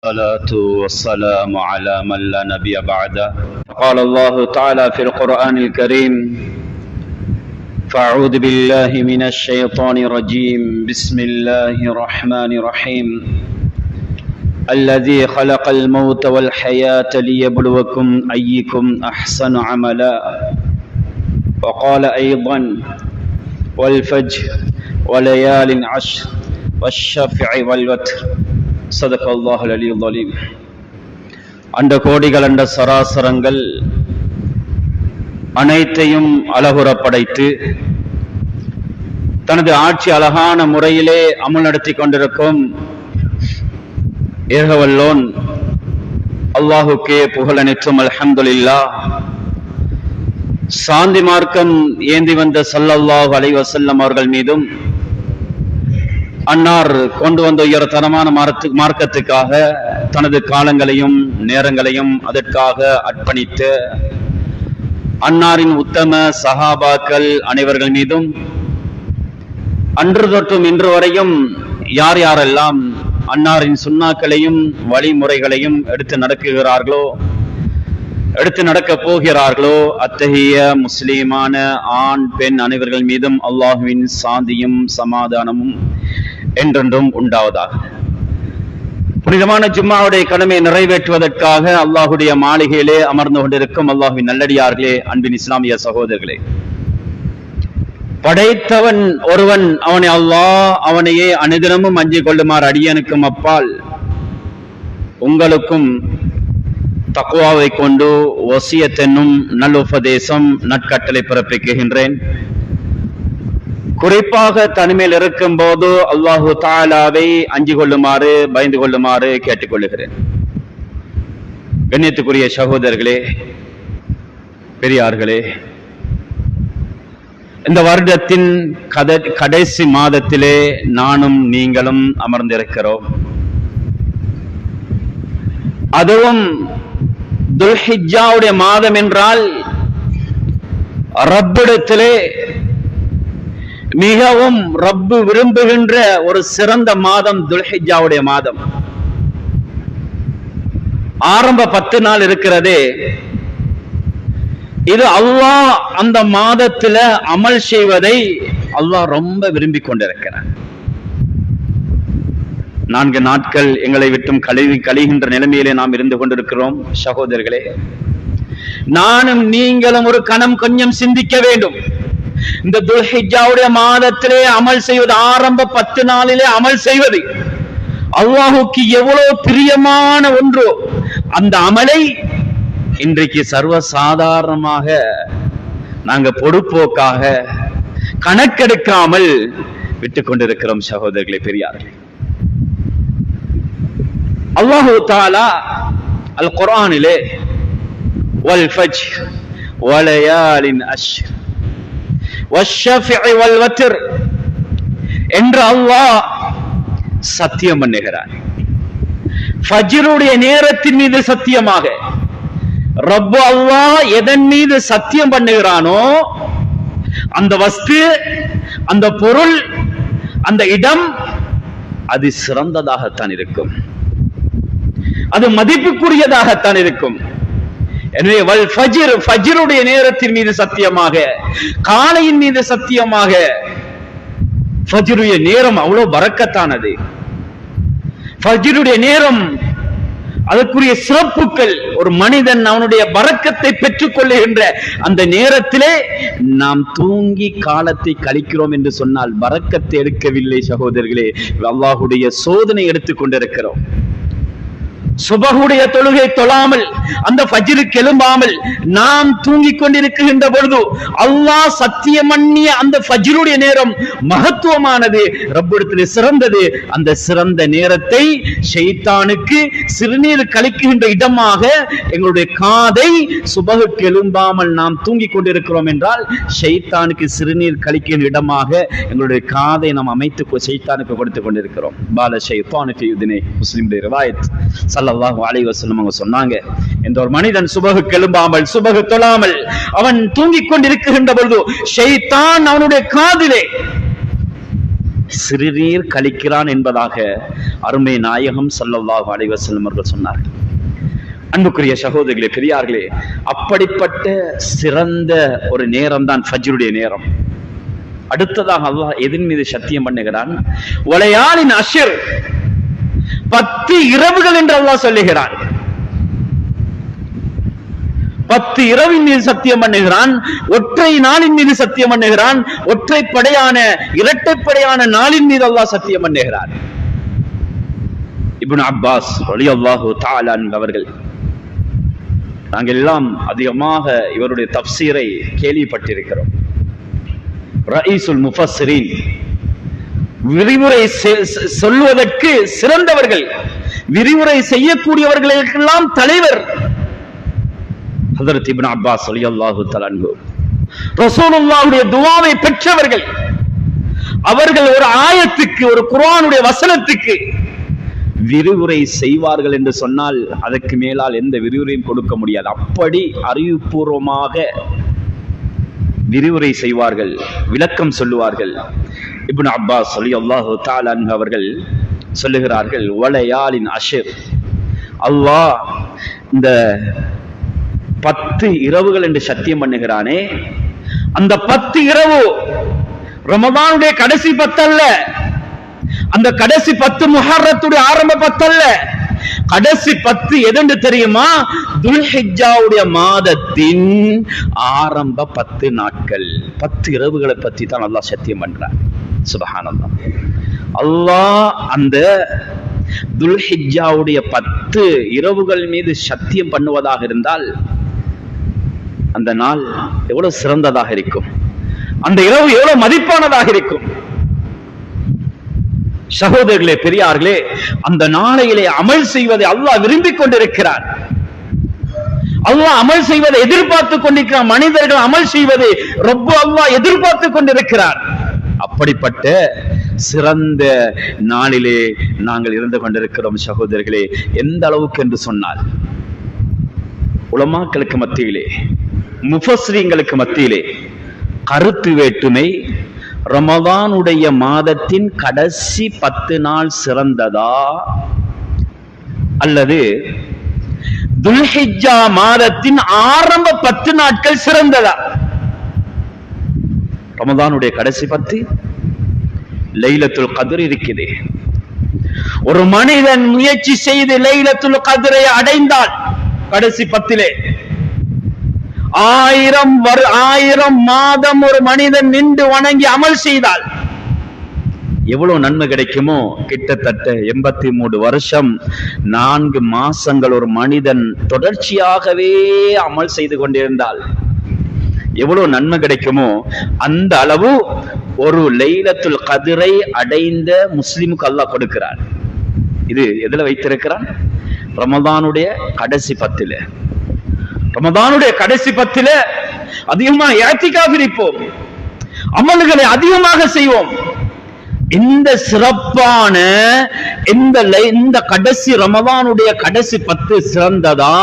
والصلاة والسلام على من لا نبي بعده. قال الله تعالى في القرآن الكريم: فأعوذ بالله من الشيطان الرجيم. بسم الله الرحمن الرحيم. الذي خلق الموت والحياة ليبلوكم أيكم أحسن عملا. وقال أيضا: والفجر وليال عشر والشفع والوتر. صدق الله العلي العظيم. அண்ட கோடிகள் அண்ட சராசரங்கள் அனைத்தையும் அழகுற படைத்து தனது ஆட்சி அழகான முறையிலே அமல் நடத்தி கொண்டிருக்கும் ஏகவல்லோன் அல்லாஹுக்கே புகழ் அனைத்தும். அல்ஹம்துலில்லாஹ். சாந்தி மார்க்கம் ஏந்தி வந்த ஸல்லல்லாஹு அலைஹி வஸல்லம் அவர்கள் மீதும், அன்னார் கொண்டு வந்த உயர்தரமான மார்க்கத்துக்காக தனது காலங்களையும் நேரங்களையும் அதற்காக அர்ப்பணித்த அன்னாரின் உத்தம சஹாபாக்கள் அனைவர்கள் மீதும், அன்று தொட்டும் இன்று வரையும் யார் யாரெல்லாம் அன்னாரின் சுன்னாக்களையும் வழிமுறைகளையும் எடுத்து நடக்குகிறார்களோ, எடுத்து நடக்க போகிறார்களோ, அத்தகைய முஸ்லீமான ஆண் பெண் அனைவர்கள் மீதும் அல்லாஹுவின் சாந்தியும் சமாதானமும் என்றென்றும் உண்டாவதாக. புனிதமான ஜும்மாவுடைய கடமையை நிறைவேற்றுவதற்காக அல்லாஹுடைய மாளிகையிலே அமர்ந்து கொண்டிருக்கும் அல்லாஹுவின் நல்லடியார்களே, அன்பின் இஸ்லாமிய சகோதரர்களே, படைத்தவன் ஒருவன், அவனை அல்லாஹ் அவனையே அனுதினமும் அஞ்சிக் கொள்ளுமாறு அடியனுக்கும் அப்பால் உங்களுக்கும் தக்வாவை கொண்டு வசியத் என்னும் நல்லுபதேசம் நற்கட்டளை பிறப்பிக்கின்றேன். குறிப்பாக தனிமையில் இருக்கும் போது அல்லாஹு தஆலாவை அஞ்சிக் கொள்ளுமாறு பயந்து கொள்ளுமாறு கேட்டுக்கொள்ளுகிறேன். கண்ணியத்துக்குரிய சகோதரர்களே, பெரியார்களே, இந்த வருடத்தின் கடைசி மாதத்திலே நானும் நீங்களும் அமர்ந்திருக்கிறோம். அதுவும் துல்ஹிஜ்ஜாவுடைய மாதம் என்றால் ரப்பிடத்திலே மிகவும் ரப்பு விரும்புகின்ற ஒரு சிறந்த மாதம் துல்ஹிஜ்ஜாவுடைய மாதம். ஆரம்ப 10 நாள் இருக்கிறதே, இது அல்லாஹ் அந்த மாதத்துல அமல் செய்வதை அல்லாஹ் ரொம்ப விரும்பி கொண்டிருக்கிறார். 4 நாட்கள் எங்களை விட்டும் கழிகின்ற நிலைமையிலே நாம் இருந்து கொண்டிருக்கிறோம். சகோதரர்களே, நானும் நீங்களும் ஒரு கணம் கொஞ்சம் சிந்திக்க வேண்டும். இந்த துல்ஹிஜ்ஜாவுடைய மாதத்திலே அமல் செய்வது, ஆரம்ப 10 நாளிலே அமல் செய்வது அல்லாஹுக்கு எவ்வளவு பிரியமான ஒன்று. அந்த அமலை இன்றைக்கு சர்வசாதாரணமாக நாங்க பொடுப்போக்காக கணக்கெடுக்காமல் விட்டுக் கொண்டிருக்கிறோம். சகோதரர்களே, பெரியார்களே, அல்லாஹு தஆலா அல் குர்ஆனிலே வல் ஃபஜ்ர் வலயாலின் அஷ்ர் வஷ்ஷஃபிஇ வல் வத்ர் என்று அல்லாஹ் சத்தியம் பண்ணுகிறார். ஃபஜ்ருடைய நேரத்தின் மீது சத்தியமாக ரப்பு அல்லாஹ் எதன் மீது சத்தியம் பண்ணுகிறானோ அந்த வஸ்து, அந்த பொருள், அந்த இடம் அது சிறந்ததாகத்தான் இருக்கும், அது மதிப்புக்குரியதாகத்தான் இருக்கும். எனவே வல் ஃபஜ்ர், ஃபஜ்ருடைய நேரத்தின் மீது சத்தியமாக, காலையின் மீது சத்தியமாக. ஃபஜ்ருடைய நேரம் அவ்வளவு பரக்கத்தானது. ஃபஜ்ருடைய நேரம், அதற்குரிய சிறப்புகள், ஒரு மனிதன் அவனுடைய பரக்கத்தை பெற்றுக் கொள்ளுகின்ற அந்த நேரத்திலே நாம் தூங்கி காலத்தை கழிக்கிறோம் என்று சொன்னால் பரக்கத்தை எடுக்கவில்லை சகோதரர்களே, அல்லாஹ்வுடைய சோதனை எடுத்துக் கொண்டிருக்கிறோம். சுபஹுடைய தொழுகை தொழாமல், அந்த ஃபஜ்ருக்கு எழும்பாமல் நாம் தூங்கிக் கொண்டிருக்கின்ற பொழுது அல்லாஹ் சத்தியம் பண்ணிய அந்த ஃபஜ்ருடைய நேரம் மகத்துவமானது, ரப்பிடத்திலே சிறந்தது. அந்த சிறந்த நேரத்தை ஷைத்தானுக்கு சிறுநீர் கழிக்கின்ற இடமாக எங்களுடைய காதை, சுபஹுக்கு எழும்பாமல் நாம் தூங்கிக் கொண்டிருக்கிறோம் என்றால் ஷைத்தானுக்கு சிறுநீர் கழிக்கின்ற இடமாக எங்களுடைய காதை நாம் அமைத்து ஷைத்தானுக்கு கொடுத்துக் கொண்டிருக்கிறோம். பால ஷைத்தான் ஃபீ உதுனை. முஸ்லிமுடைய ரிவாயத். ஸல்லல்லாஹு அலைஹி வஸல்லம் அவங்க சொன்னாங்க, இந்த ஒரு மனிதன் சுபஹுக்கு எழும்பாமல், சுபஹு தொழாமல் அவன் தூங்கிக் கொண்டிருக்கின்ற பொழுது ஷைத்தான் அவனுடைய காதிலே சிறுநீர் கழிக்கிறான் என்பதாக அருமை நாயகம் ஸல்லல்லாஹு அலைஹி வஸல்லம் அவர்கள் சொன்னார்கள். அன்புக்குரிய சகோதரிகளே, பெரியார்களே, அப்படிப்பட்ட சிறந்த ஒரு நேரம் தான் ஃபஜ்ருடைய நேரம். அடுத்ததாக அல்லாஹ் எதின் மீது சத்தியம் பண்ணுகிறான்? வலையாலின் அஷ்ர், 10 இரவுகள் என்று அல்லாஹ் சொல்லுகிறான். 10 இரவின் மீது சத்தியம் பண்ணுகிறான், ஒற்றை நாளின் மீது சத்தியம் பண்ணுகிறான், ஒற்றைப்படையான இரட்டைப்படையான நாளின் மீது அல்லாஹ் சத்தியம் பண்ணுகிறான். இப்னு அப்பாஸ் ரலியல்லாஹு தஆலா அன்ஹு அவர்கள், நாங்கள் எல்லாம் அதிகமாக இவருடைய தஃப்சீரை கேள்விப்பட்டிருக்கிறோம். ரயீசுல் முஃபஸ்ஸிரீன், விரிவுரை சொல்வதற்கு சிறந்தவர்கள், விரிவுரை செய்யக்கூடியவர்களுக்கெல்லாம் தலைவர் ஹஜ்ரத் இப்னு அப்பாஸ் ரலியல்லாஹு தஆலா அன்ஹு. ரசூலுல்லாஹ்வுடைய துஆவை பெற்றவர்கள். அவர்கள் ஒரு ஆயத்துக்கு, ஒரு குர்ஆனுடைய வசனத்துக்கு விரிவுரை செய்வார்கள் என்று சொன்னால் அதற்கு மேலால் எந்த விரிவுரையும் கொடுக்க முடியாது. அப்படி அறிவுபூர்வமாக விரிவுரை செய்வார்கள், விளக்கம் சொல்லுவார்கள். இப்னு அப்பாஸ் ரலியல்லாஹு தஆலா அன்ஹு அவர்கள் சொல்லுகிறார்கள், வலையாலின் அஷ்ர், அல்லாஹ் இந்த 10 இரவுகள் என்று சத்தியம் பண்ணுகிறானே, அந்த 10 இரவு ரமதானுடைய கடைசி 10 அல்ல, அந்த கடைசி 10 முஹர்ரத்துடைய ஆரம்ப 10 அல்ல, கடைசி 10 எதென்று தெரியுமா? துல்ஹிஜ்ஜாவுடைய மாதத்தின் ஆரம்ப 10 நாட்கள், 10 இரவுகளை பற்றி தான் அல்லாஹ் சத்தியம் பண்றான். சுப்ஹானல்லாஹ். அல்லாஹ் அந்த துல்ஹிஜ்ஜாவுடைய 10 இரவுகள் மீது சத்தியம் பண்ணுவதாக இருந்தால் அந்த நாள் எவ்வளவு சிறந்ததாக இருக்கும், அந்த இரவு எவ்வளவு மதிப்பானதாக இருக்கும். சகோதரர்களே, பெரியார்களே, அந்த நாளையிலே அமல் செய்வதை அல்லாஹ் விரும்பிக் கொண்டிருக்கிறார். அல்லாஹ் அமல் செய்வதை எதிர்பார்த்துக் கொண்டிருக்கிறார். மனிதர்கள் அமல் செய்வதை ரப்பு அல்லாஹ் எதிர்பார்த்துக் கொண்டிருக்கிறார். அப்படிப்பட்ட சிறந்த நாளிலே நாங்கள் இருந்து கொண்டிருக்கிறோம். சகோதரர்களே, எந்த அளவுக்கு என்று சொன்னால், உலமாக்களுக்கு மத்தியிலே, முஃபஸ்ஸிரீன்களுக்கு மத்தியிலே கருத்து வேற்றுமை, ரமதானுடைய மாதத்தின் கடைசி 10 நாள் சிறந்ததா அல்லது துல்ஹிஜ்ஜா மாதத்தின் ஆரம்ப 10 நாட்கள் சிறந்ததா? ரமதானுடைய கடைசி 10 லைலத்துல் கத்ர் இருக்குது. ஒரு மனிதன் முயற்சி செய்து லைலத்துல் கத்ரை அடைந்தால் கடைசி 10 1000 மாதம் ஒரு மனிதன் நின்று வணங்கி அமல் செய்தால் எவ்வளவு நன்மை கிடைக்குமோ? கிட்டத்தட்ட 83 வருஷம் 4 மாசங்கள் ஒரு மனிதன் தொடர்ச்சியாகவே அமல் செய்து கொண்டிருந்தால் எவ்வளவு நன்மை கிடைக்குமோ அந்த அளவு ஒரு லைலத்துல் கத்ரை அடைந்த முஸ்லிமுக்கு அல்லாஹ் கொடுக்கிறார். இது எதுல வைத்திருக்கிறான்? ரமதானுடைய கடைசி 10. ரமதானுடைய கடைசி 10 அதிகமாக இஅ்திகாஃப் இருப்போம், அமல்களை அதிகமாக செய்வோம். இந்த சிறப்பான இந்த கடைசி ரமதானுடைய கடைசி 10 சிறந்ததா,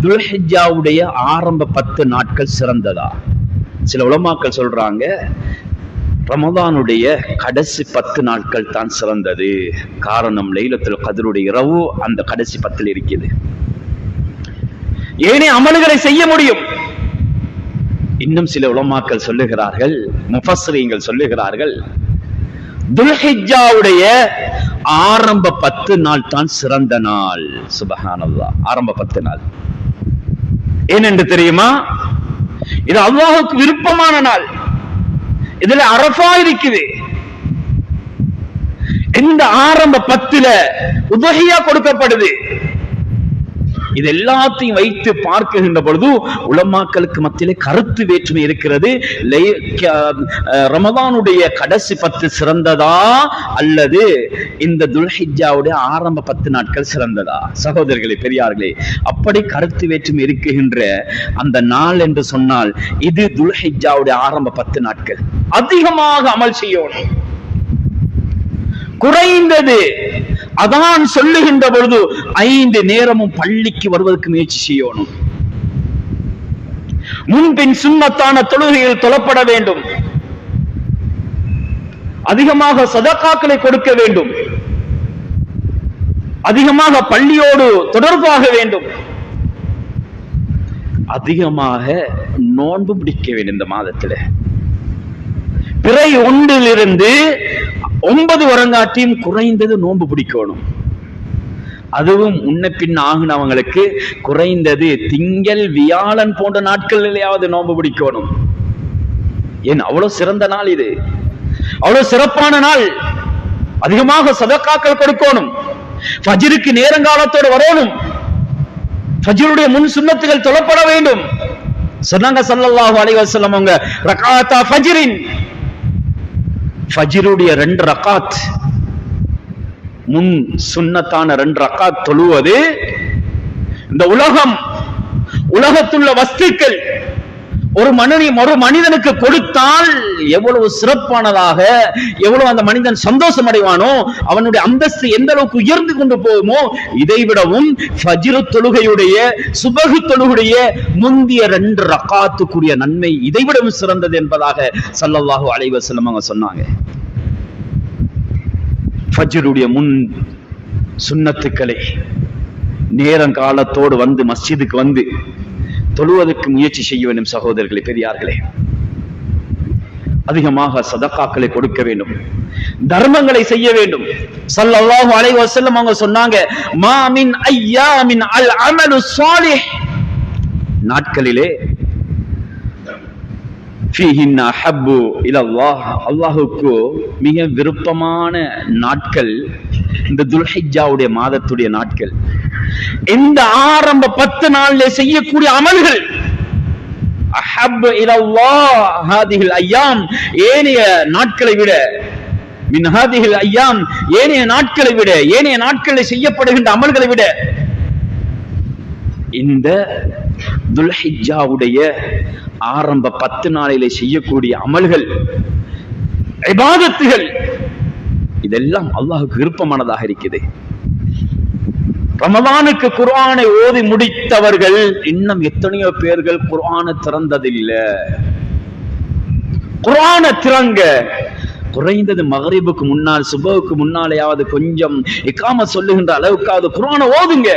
துல்ஹிஜ்ஜாவுடைய ஆரம்ப 10 நாட்கள் சிறந்ததா? சில உலமாக்கள் சொல்றாங்க ரமதானுடைய கடைசி 10 நாட்கள் தான் சிறந்தது. காரணம், லைலத்துல் கத்ருடைய இரவு அந்த கடைசி 10 இருக்குது. ஏனே அமல்களை செய்ய முடியும். இன்னும் சில உலமாக்கள் சொல்லுகிறார்கள், முஃபஸ்ஸிரீன்கள் சொல்லுகிறார்கள், துல்ஹிஜ்ஜாவுடைய ஆரம்ப 10 நாள் தான் சிறந்த நாள். சுப்ஹானல்லாஹ். ஆரம்ப 10 நாள் ஏனென்று தெரியுமா? இது அல்லாஹ்வுக்கு விருப்பமான நாள். இதுல அரஃபா இருக்குது. இந்த ஆரம்ப 10 உதுஹியா கொடுக்கப்படுது. இது எல்லாத்தையும் வைத்து பார்க்கின்ற பொழுது உலமாக்களுக்கு மத்தியிலே கருத்து வேற்றுமை இருக்கிறது. ரமதானுடைய கடைசி 10 சிறந்ததா அல்லது இந்த துல்ஹிஜ்ஜாவுடைய ஆரம்ப 10 நாட்கள் சிறந்ததா? சகோதரர்களே, பெரியார்களே, அப்படி கருத்து வேற்றுமை இருக்குகின்ற அந்த நாள் என்று சொன்னால் இது துல்ஹிஜ்ஜாவுடைய ஆரம்ப 10 நாட்கள். அதிகமாக அமல் செய்யணும். குறைந்தது அதான் சொல்லுகின்ற பொழுது 5 நேரமும் பள்ளிக்கு வருவதற்கு முயற்சி செய்யணும். முன்பின் சுன்னத்தான தொழுகையில் தொழப்பட வேண்டும். அதிகமாக சதகாக்களை கொடுக்க வேண்டும், அதிகமாக பள்ளியோடு தொடர்பாக வேண்டும், அதிகமாக நோன்பு பிடிக்க வேண்டும். இந்த மாதத்தில் பிறை 1 9 வரங்காட்டியும் குறைந்தது நோன்பு பிடிக்கணும். அதுவும் முன்ன பின் ஆகினவங்களுக்கு குறைந்தது திங்கள் வியாழன் போன்ற நாட்களிலேயாவது நோன்பு பிடிக்கணும். ஏன் அவ்வளவு சிறந்த நாள் இது, அவ்வளவு சிறப்பான நாள். அதிகமாக சதகாக்கள் கொடுக்கணும், ஃபஜ்ருக்கு நேரங்காலத்தோடு வரணும், ஃபஜ்ருடைய முன் சுன்னத்துகள் தொழப்பட வேண்டும். சொன்னாங்க ஸல்லல்லாஹு அலைஹி வஸல்லம் அவங்க, ரகாத்தா ஃபஜ்ரின், ஃபஜ்ருடைய 2 ரகாத் முன் சுன்னத்தான 2 ரகாத் தொழுவது இந்த உலகத்துள்ள வஸ்துக்கள் ஒரு மனிதனுக்கு கொடுத்தால் எவ்வளவு சிறப்பானதாக, எவ்வளவு அந்த மனிதன் சந்தோஷம் அடைவானோ, அவனுடைய அந்தஸ்து எந்த அளவுக்கு உயர்ந்து கொண்டு போகுமோ, இதைவிடவும் ஃபஜ்ர் தொழுகையுடைய சுபஹ் தொழுகையுடைய முந்திய 2 ரகாத்துக்குரிய நன்மை இதைவிடவும் சிறந்தது என்பதாக ஸல்லல்லாஹு அலைஹி வஸல்லம் அவங்க சொன்னாங்க. ஃபஜ்ருடைய முன் சுன்னத்துக்களை நேரங்காலத்தோடு வந்து மஸ்ஜிதுக்கு வந்து தொழுவதற்கு முயற்சி செய்ய வேண்டும். சகோதரர்களே, பெரியார்களே, அதிகமாக சதகாக்களை கொடுக்க வேண்டும், தர்மங்களை செய்ய வேண்டும். ஸல்லல்லாஹு அலைஹி வஸல்லம் அவங்க சொன்னாங்க, மா மின் அய்யாமின் அல் அமலு ஸாலிஹ், நாட்களிலே ஃபீஹின் அஹப்பு இலல்லாஹ், அல்லாஹ்வுக்கு மிக விருப்பமான நாட்கள் இந்த துல்ஹிஜ்ஜாவுடைய மாதத்துடைய நாட்கள். இந்த ஆரம்ப 10 நாளிலே செய்யக்கூடிய அமல்கள் அஹப்பு இலல்லாஹ் ஹாதிஹில் அய்யாம், ஏனைய நாட்களை விட, மின் ஹாதிஹில் அய்யாம், ஏனைய நாட்களை விட, ஏனைய நாட்களில் செய்யப்படுகின்ற அமல்களை விட இந்த துல்ஹிஜ்ஜாவுடைய ஆரம்ப 10 நாளிலே செய்யக்கூடிய அமல்கள், இபாதத்துகள், இதெல்லாம் அல்லாஹ்வுக்கு விருப்பமானதாக இருக்குது. ரமலானுக்கு குர்ஆனை ஓதி முடித்தவர்கள் இன்னும் எத்தனையோ பேர்கள் குர்ஆனை திறந்ததில்லை. குர்ஆனை திறங்க, குறைந்தது மகரிபுக்கு முன்னால் சுபஹுக்கு முன்னாலேயாவது கொஞ்சம் இகாமத் சொல்லுகின்ற அளவுக்காவது குர்ஆனை ஓதுங்க.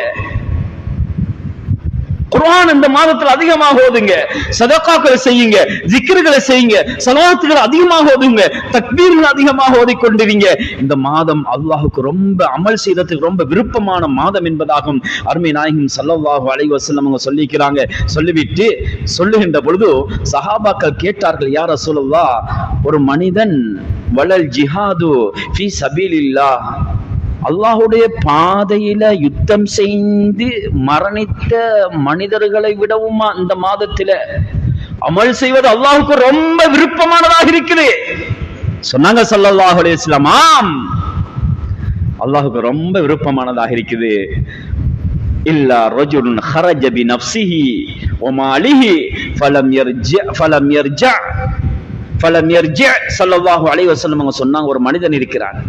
குர்ஆன் இந்த மாதத்தில் அதிகமாக ஓதுங்க, சதகாக்களை செய்யுங்க, ஜிக்ருகளை செய்யுங்க, ஸலவாத்துகளை அதிகமாக ஓதுங்க, தக்பீர்கள் அதிகமாக ஓதிக்கொண்டிருங்க. இந்த மாதம் அல்லாஹ்வுக்கு ரொம்ப அமல் செய்யறதுக்கு ரொம்ப விருப்பமான மாதம் என்பதாகும் அருமை நாயகம் ஸல்லல்லாஹு அலைஹி வஸல்லம் அவங்க சொல்லிக்கிறாங்க. சொல்லிவிட்டு சொல்லுகின்ற பொழுது சஹாபாக்கள் கேட்டார்கள், யா ரசூலல்லாஹ், ஒரு மனிதன் வலல் ஜிஹாது ஃபீ சபீலில்லாஹ், அல்லாஹ்வுடைய பாதையில யுத்தம் செய்து மரணித்த மனிதர்களை விடவும் இந்த மாதத்தில அமல் செய்வது அல்லாஹ்வுக்கு ரொம்ப விருப்பமானதாக இருக்குது. சொன்னாங்க ஸல்லல்லாஹு அலைஹி வஸல்லம், ஆம், அல்லாஹ்வுக்கு ரொம்ப விருப்பமானதாக இருக்குது. இல்லா ரஜுலுன் ஹரஜ பி நஃப்ஸிஹி வ மாலிஹி ஃபலம் யர்ஜி ஸல்லல்லாஹு அலைஹி வஸல்லம் அவங்க சொன்னாங்க, ஒரு மனிதன் இருக்கிறான்,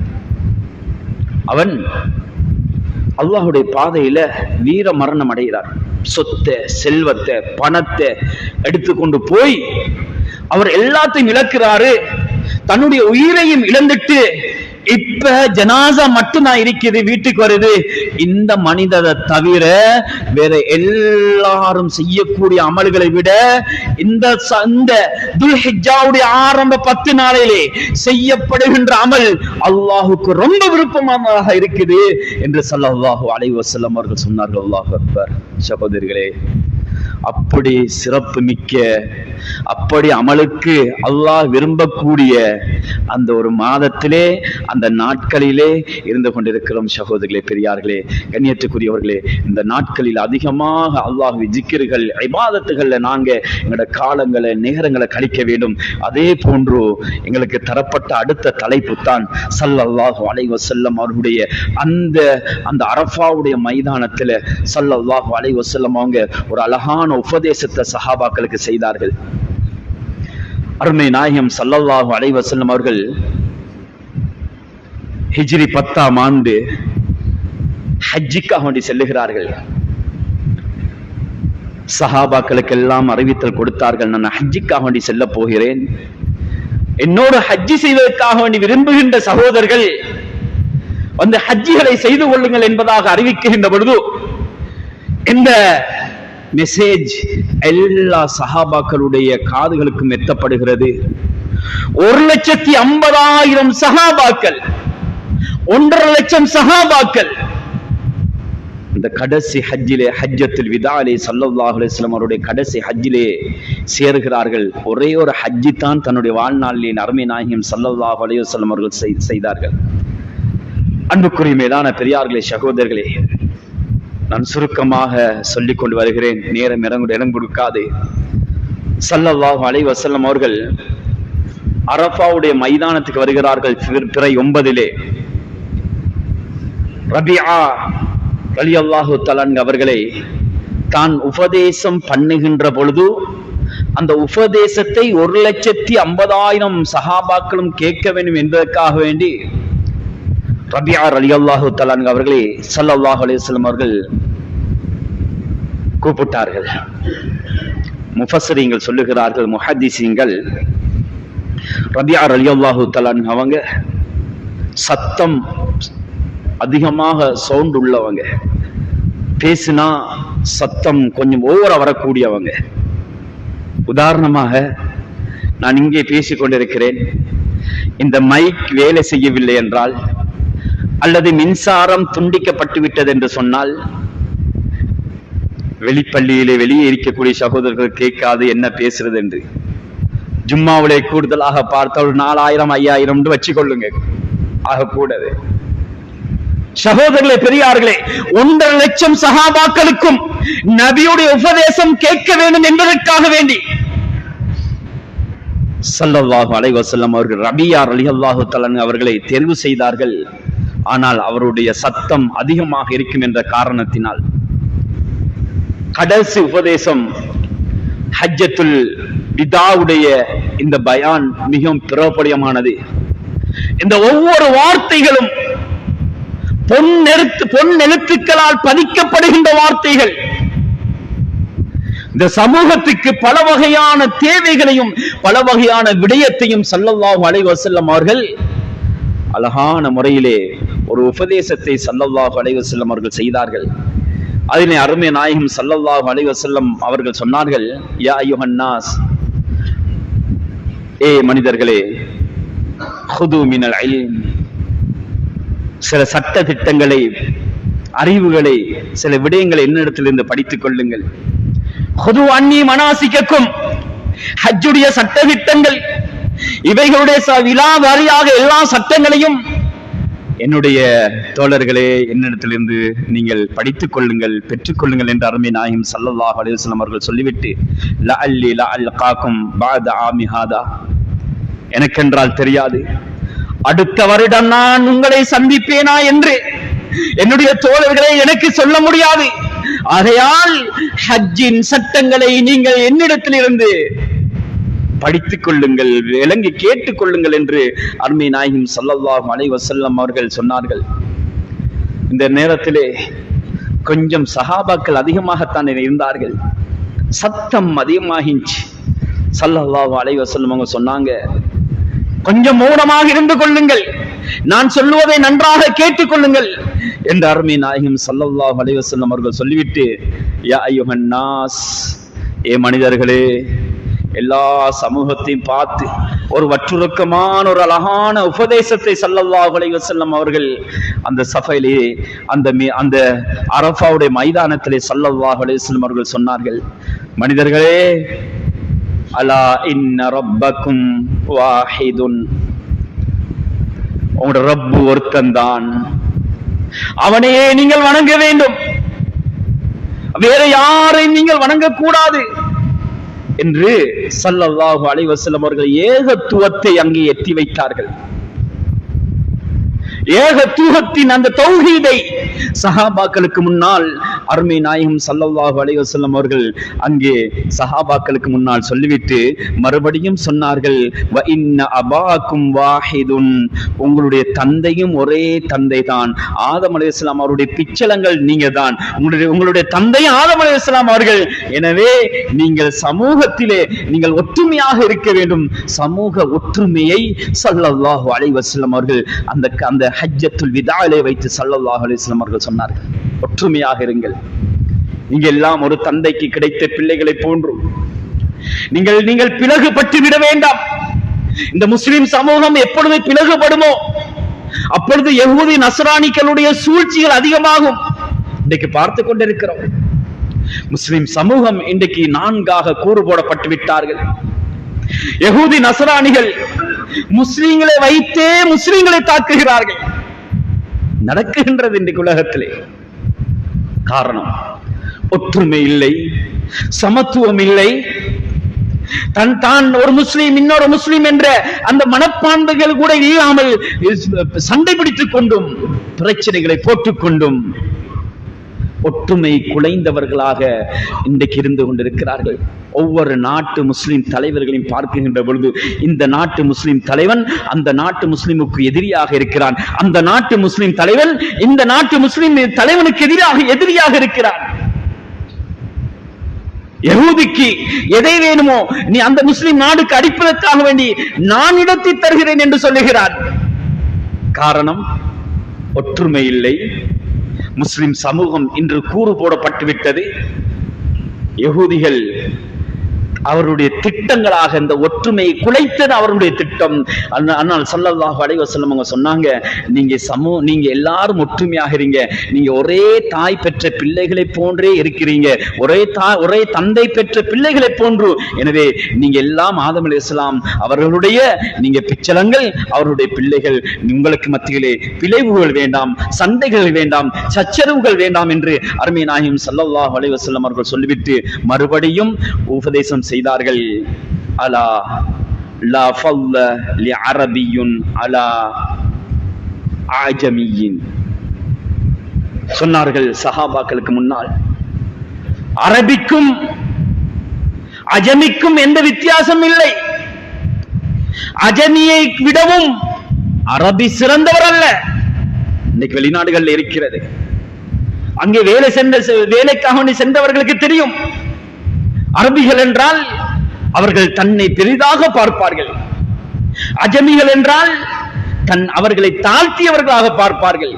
அவன் அல்லாஹ்வுடைய பாதையில வீர மரணம் அடைகிறார். சொத்தை, செல்வத்தை, பணத்தை எடுத்துக்கொண்டு போய் அவர் எல்லாத்தையும் இழக்கிறாரு, தன்னுடைய உயிரையும் இழந்துட்டு இப்ப ஜனாசா மட்டும்தான் இருக்குது, வீட்டுக்கு வருது. இந்த மனிதரை தவிர வேற எல்லாரும் செய்யக்கூடிய அமல்களை விட இந்த துல்ஹிஜ்ஜாவுடைய ஆரம்ப 10 நாளிலே செய்யப்படுகின்ற அமல் அல்லாஹ்வுக்கு ரொம்ப விருப்பமானதாக இருக்குது என்று ஸல்லல்லாஹு அலைஹி வஸல்லம் அவர்கள் சொன்னார்கள். அல்லாஹ் அக்பர். சகோதரர்களே, அப்படி சிறப்பு மிக்க, அப்படி அமலுக்கு அல்லாஹ் விரும்பக்கூடிய அந்த ஒரு மாதத்திலே, அந்த நாட்களிலே இருந்து கொண்டிருக்கிறோம். சகோதரர்களே, பெரியார்களே, கண்ணியத்துக்குரியவர்களே, இந்த நாட்களில் அதிகமாக அல்லாஹ்வை ஜிக்ருகள், இபாதத்துகள்ல நாங்க எங்களோட காலங்களை, நேரங்களை கழிக்க வேண்டும். அதே போன்று எங்களுக்கு தரப்பட்ட அடுத்த தலைப்பு தான் ஸல்லல்லாஹு அலைஹி வஸல்லம் அவருடைய அந்த அரஃபாவுடைய மைதானத்துல ஸல்லல்லாஹு அலைஹி வஸல்லம் அவங்க ஒரு அழகான உபதேசத்தை சஹாபாக்களுக்கு செய்தார்கள். அருமை நாயகம் ஸல்லல்லாஹு அலைஹி வஸல்லம் அவர்கள் ஹிஜ்ரி 10ஆம் ஆண்டு ஹஜ்ஜுக்காக வேண்டி செல்லுகிறார்கள். சஹாபாக்களுக்கு எல்லாம் அறிவித்தல் கொடுத்தார்கள், நான் ஹஜ்ஜுக்காக வேண்டி செல்ல போகிறேன், என்னோடு ஹஜ்ஜி செய்வதற்காக வேண்டி விரும்புகின்ற சகோதரர்கள் வந்து ஹஜ்ஜிகளை செய்து கொள்ளுங்கள் என்பதாக அறிவிக்கின்ற பொழுது இந்த மெசேஜ் எல்லா சஹாபாக்களுடைய காதுகளுக்கும் எத்தப்படுகிறது. 1,50,000 சஹாபாக்கள், 1.5 லட்சம் சஹாபாக்கள் இந்த கடைசி ஹஜ்ஜிலே, ஹஜ்ஜத்துல் விதாலே ஸல்லல்லாஹு அலைஹி வஸல்லம் அவருடைய கடைசி ஹஜ்ஜிலே சேருகிறார்கள். ஒரே ஒரு ஹஜ்ஜி தான் தன்னுடைய வாழ்நாளில் அருமை நாயகம் ஸல்லல்லாஹு அலைஹி வஸல்லம் அவர்கள் செய்தார்கள். அன்புக்குரிய மேலான பெரியார்களே, சகோதரர்களே, நான் சுருக்கமாக சொல்லிக் கொண்டு வருகிறேன், நேரம் இடம் கொடுக்காது. ஸல்லல்லாஹு அலைஹி வஸல்லம் அவர்கள் அரஃபாவுடைய மைதானத்துக்கு வருகிறார்கள். பிறை 9 ரபிஆ ரலியல்லாஹு தஆலா அவர்களை தான் உபதேசம் பண்ணுகின்ற பொழுது அந்த உபதேசத்தை 1,50,000 சஹாபாக்களும் கேட்க வேண்டும் என்பதற்காக வேண்டி ரபிஆ ரலியல்லாஹு தஆலா அவர்களை ஸல்லல்லாஹு அலைஹி வஸல்லம் அவர்கள் கூப்பிட்டார்கள். முஃபஸ்ஸிரீன்கள் சொல்லுகிறார்கள், முஹத்திஸீன்கள், ரபிஆ ரலியல்லாஹு தஆலா அவங்க சத்தம் அதிகமாக சவுண்ட் உள்ளவங்க, பேசினா சத்தம் கொஞ்சம் ஓவரா வரக்கூடியவங்க. உதாரணமாக நான் இங்கே பேசிக் கொண்டிருக்கிறேன், இந்த மைக் வேலை செய்யவில்லை என்றால் அல்லது மின்சாரம் துண்டிக்கப்பட்டு விட்டது என்று சொன்னால் வெளிப்பள்ளியிலே வெளியே இருக்கக்கூடிய சகோதரர்கள் கேட்காது என்ன பேசுறது என்று. ஜும்மாவிலே கூடுதலாக பார்த்தால் 4,000 5,000 என்று வச்சுக்கொள்ளுங்க, ஆகக்கூடாது. சகோதரர்களே, பெரியார்களே, 1.5 லட்சம் சஹாபாக்களுக்கும் நபியுடைய உபதேசம் கேட்க வேண்டும் என்பதற்காக வேண்டி ஸல்லல்லாஹு அலைஹி வஸல்லம் அவர்கள் ரபிஆ ரலியல்லாஹு தஆலா அவர்களை தேர்வு செய்தார்கள். ஆனால் அவருடைய சத்தம் அதிகமாக இருக்கும் என்ற காரணத்தினால் கடைசி உபதேசம் ஹஜ்ஜத்துல் விதாவுடைய இந்த பயான் மிகவும் பிரபலமானது. இந்த ஒவ்வொரு வார்த்தைகளும் பொன் எழுத்துக்களால் பதிக்கப்படுகின்ற வார்த்தைகள். இந்த சமூகத்துக்கு பல வகையான தேவைகளையும் பல வகையான விடயத்தையும் ஸல்லல்லாஹு அலைஹி வஸல்லம் அவர்கள் அழகான முறையிலே ஒரு உபதேசத்தை ஸல்லல்லாஹு அலைஹி வஸல்லம் அவர்கள் செய்தார்கள். அதிலே அருமை நாயகம் ஸல்லல்லாஹு அலைஹி வஸல்லம் அவர்கள் சொன்னார்கள், யா அய்யுஹன் நாஸ், ஏ மனிதர்களே, ஹுது மினல் இல்ம், சில சட்ட திட்டங்களை, அறிவுகளை, சில விடயங்களை என்னிடத்திலிருந்து படித்துக் கொள்ளுங்கள். ஹுது அன்னி மனாசிக்கக்கும், ஹஜ்ஜுடைய சட்ட திட்டங்கள், இவைகளுடைய விலா வாரியாக எல்லா சட்டங்களையும் என்னுடைய தோழர்களே என்னிடத்திலிருந்து நீங்கள் படித்துக் கொள்ளுங்கள், பெற்றுக்கொள்ளுங்கள் என்று அருமை நாயகம் ஸல்லல்லாஹு அலைஹி வஸல்லம் அவர்கள் சொல்லிவிட்டு, லஅல்லி லஅல்காக்கும் பஅத ஆமி ஹாதா, எனக்கென்றால் தெரியாது அடுத்த வருடம் நான் உங்களை சந்திப்பேனா என்று என்னுடைய தோழர்களே எனக்கு சொல்ல முடியாது. ஆகையால் ஹஜ்ஜின் சட்டங்களை நீங்கள் என்னிடத்திலிருந்து படித்துக் கொள்ளுங்கள், விளங்கி கேட்டுக் கொள்ளுங்கள் என்று அருமை நாயகம் ஸல்லல்லாஹு அலைஹி வஸல்லம் அவர்கள் சொன்னார்கள். இந்த நேரத்திலே கொஞ்சம் சஹாபாக்கள் அதிகமாகத்தான் இருந்தார்கள், சத்தம் அதிகமாகிச்சு. ஸல்லல்லாஹு அலைஹி வஸல்லம் அவங்க சொன்னாங்க, கொஞ்சம் மௌனமாக இருந்து கொள்ளுங்கள், நான் சொல்லுவதை நன்றாக கேட்டுக் கொள்ளுங்கள் என்று அருமை நாயகம் ஸல்லல்லாஹு அலைஹி வஸல்லம் அவர்கள் சொல்லிவிட்டு, யா அய்யுஹன் நாஸ், ஏ மனிதர்களே, எல்லா சமூகத்தையும் பார்த்து ஒரு வற்றுருக்கமான ஒரு அழகான உபதேசத்தை ஸல்லல்லாஹு அலைஹி வஸல்லம் அவர்கள் அந்த சஃபையிலே அந்த அரஃபாவுடைய மைதானத்திலே ஸல்லல்லாஹு அலைஹி வஸல்லம் அவர்கள் சொன்னார்கள், மனிதர்களே, அலா இன்ன ரப்பக்கும் வாஹிதுன், உங்களுடைய ரப்பு ஒருத்தன்தான், அவனையே நீங்கள் வணங்க வேண்டும், வேற யாரையும் நீங்கள் வணங்கக்கூடாது என்று ஸல்லல்லாஹு அலைஹி வஸல்லம் அவர்கள் ஏகத்துவத்தை அங்கே எத்தி வைத்தார்கள். ஏகத்துவத்தின் அந்த தௌஹீதை சஹாபாக்களுக்கு முன்னால் அருமை நாயகம் ஸல்லல்லாஹு அலைஹி வஸல்லம் அவர்கள் அங்கே சஹாபாக்களுக்கு முன்னால் சொல்லிவிட்டு மறுபடியும் சொன்னார்கள், வ இன்ன அபாக்கும் வாஹிதுன், உங்களுடைய தந்தையும் ஒரே தந்தை தான், ஆதம் அலைஹிஸ்ஸலாம் அவருடைய பிச்சலங்கள் நீங்க தான், உங்களுடைய தந்தை ஆதம் அலைஹிஸ்ஸலாம் அவர்கள். எனவே நீங்கள் சமூகத்திலே நீங்கள் ஒற்றுமையாக இருக்க வேண்டும். சமூக ஒற்றுமையை ஸல்லல்லாஹு அலைஹி வஸல்லம் அவர்கள் அந்த ஹஜ்ஜத்துல் விதாவிலே வைத்து ஸல்லல்லாஹு அலைஹி வஸல்லம் அவர்கள் சொன்னார்கள், ஒற்றுமையாக இருங்கள். நீங்க எல்லாம் ஒரு தந்தைக்கு கிடைத்த பிள்ளைகளை போன்று நீங்கள் பிளகுபட்டு விட வேண்டாம். இந்த முஸ்லிம் சமூகம் எப்பொழுது பிளகுபடுமோ அப்பொழுது யஹூதி நஸ்ரானிகளுடைய சூழ்ச்சிகள் அதிகமாகும். இன்றைக்கு பார்த்து கொண்டிருக்கிறோம். முஸ்லிம் சமூகம் இன்றைக்கு 4ஆக கூறு போடப்பட்டு விட்டார்கள். யஹூதி நஸ்ரானிகள் முஸ்லிம்களை வைத்தே முஸ்லிம்களை தாக்குகிறார்கள். நடக்குகின்றது இன்றைக்கு உலகத்திலே. காரணம், ஒற்றுமை இல்லை, சமத்துவம் இல்லை. தான் ஒரு முஸ்லீம் இன்னொரு முஸ்லீம் என்ற அந்த மனப்பான்மைகள் கூட இல்லாமல் சண்டை பிடித்துக் கொண்டும் பிரச்சனைகளை போட்டுக் கொண்டும் ஒற்றுமை குலைந்தவர்களாக இன்றைக்கு இருந்து கொண்டிருக்கிறார்கள். ஒவ்வொரு நாட்டு முஸ்லிம் தலைவர்களையும் பார்க்கின்ற பொழுது இந்த நாட்டு முஸ்லிம் தலைவன் அந்த நாட்டு முஸ்லிமுக்கு எதிரியாக இருக்கிறான், அந்த நாட்டு முஸ்லிம் தலைவன் இந்த நாட்டு முஸ்லிம் தலைவனுக்கு எதிரியாக இருக்கிறான். யஹூதிக்கு எதை வேணுமோ நீ அந்த முஸ்லிம் நாடுக்கு அடிப்பதற்காக வேண்டி நான் இடத்தை தருகிறேன் என்று சொல்லுகிறான். காரணம், ஒற்றுமை இல்லை. முஸ்லிம் சமூகம் இன்று கூறு போடப்பட்டு விட்டது. யஹூதிகள் அவருடைய திட்டங்களாக இந்த ஒற்றுமையை குலைத்தது அவருடைய திட்டம். ஆனால் ஸல்லல்லாஹு அலைஹி வஸல்லம் அவங்க சொன்னாங்க, நீங்க எல்லாரும் ஒற்றுமையாக இருங்க. நீங்க ஒரே தாய் பெற்ற பிள்ளைகளை போன்றே இருக்கிறீங்க, ஒரே தந்தை பெற்ற பிள்ளைகளை போன்று. எனவே நீங்க எல்லாம் ஆதம் அலைஹிஸ்ஸலாம் அவர்களுடைய நீங்க பிச்சலங்கள், அவருடைய பிள்ளைகள். உங்களுக்கு மத்தியிலே பிளவுகள் வேண்டாம், சண்டைகள் வேண்டாம், சச்சரவுகள் வேண்டாம் என்று அருமை நாயகம் ஸல்லல்லாஹு அலைஹி வஸல்லம் அவர்கள் சொல்லிவிட்டு மறுபடியும் உபதேசம் செய்தார்கள். அலா லா ஃபல்ல லி அரபியுன் அலா ஆஜமியின் சொன்னார்கள் சஹாபாக்களுக்கு முன்னால். அரபிக்கும் அஜமிக்கும் எந்த வித்தியாசம் இல்லை. அஜமியை விடவும் அரபி சிறந்தவர் அல்ல. இன்னைக்கு வெளிநாடுகள் இருக்கிறது, அங்கே வேலைக்காக சென்றவர்களுக்கு தெரியும். அரபிகள் என்றால் அவர்கள் தன்னை பெரிதாக பார்ப்பார்கள், அஜமிகள் என்றால் அவர்களை தாழ்த்தியவர்களாக பார்ப்பார்கள்.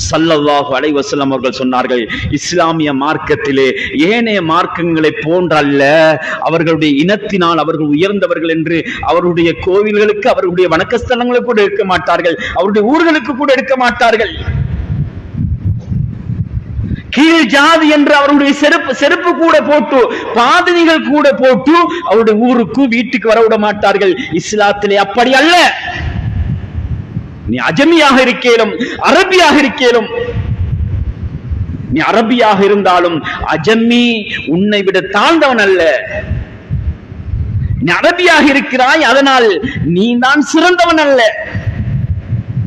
ஸல்லல்லாஹு அலைஹி வஸல்லம் அவர்கள் சொன்னார்கள், இஸ்லாமிய மார்க்கத்திலே ஏனைய மார்க்கங்களை போன்றல்ல. அவர்களுடைய இனத்தினால் அவர்கள் உயர்ந்தவர்கள் என்று அவருடைய கோவில்களுக்கு அவர்களுடைய வணக்கஸ்தலங்களுக்கு கூட இருக்க மாட்டார்கள், அவருடைய ஊர்களுக்கு கூட இருக்க மாட்டார்கள். கீழ் ஜாதி என்று அவருடைய செருப்பு கூட போட்டு, பாதணிகள் கூட போட்டு அவருடைய ஊருக்கு வீட்டுக்கு வரவிட மாட்டார்கள். இஸ்லாத்திலே அப்படி அல்ல. நீ அஜமியாக இருக்கேலும் அரபியாக இருக்கேலும், நீ அரபியாக இருந்தாலும் அஜமி உன்னை விட தாழ்ந்தவன் அல்ல. நீ அரபியாக இருக்கிறாய், அதனால் நீ தான் சிறந்தவன் அல்ல.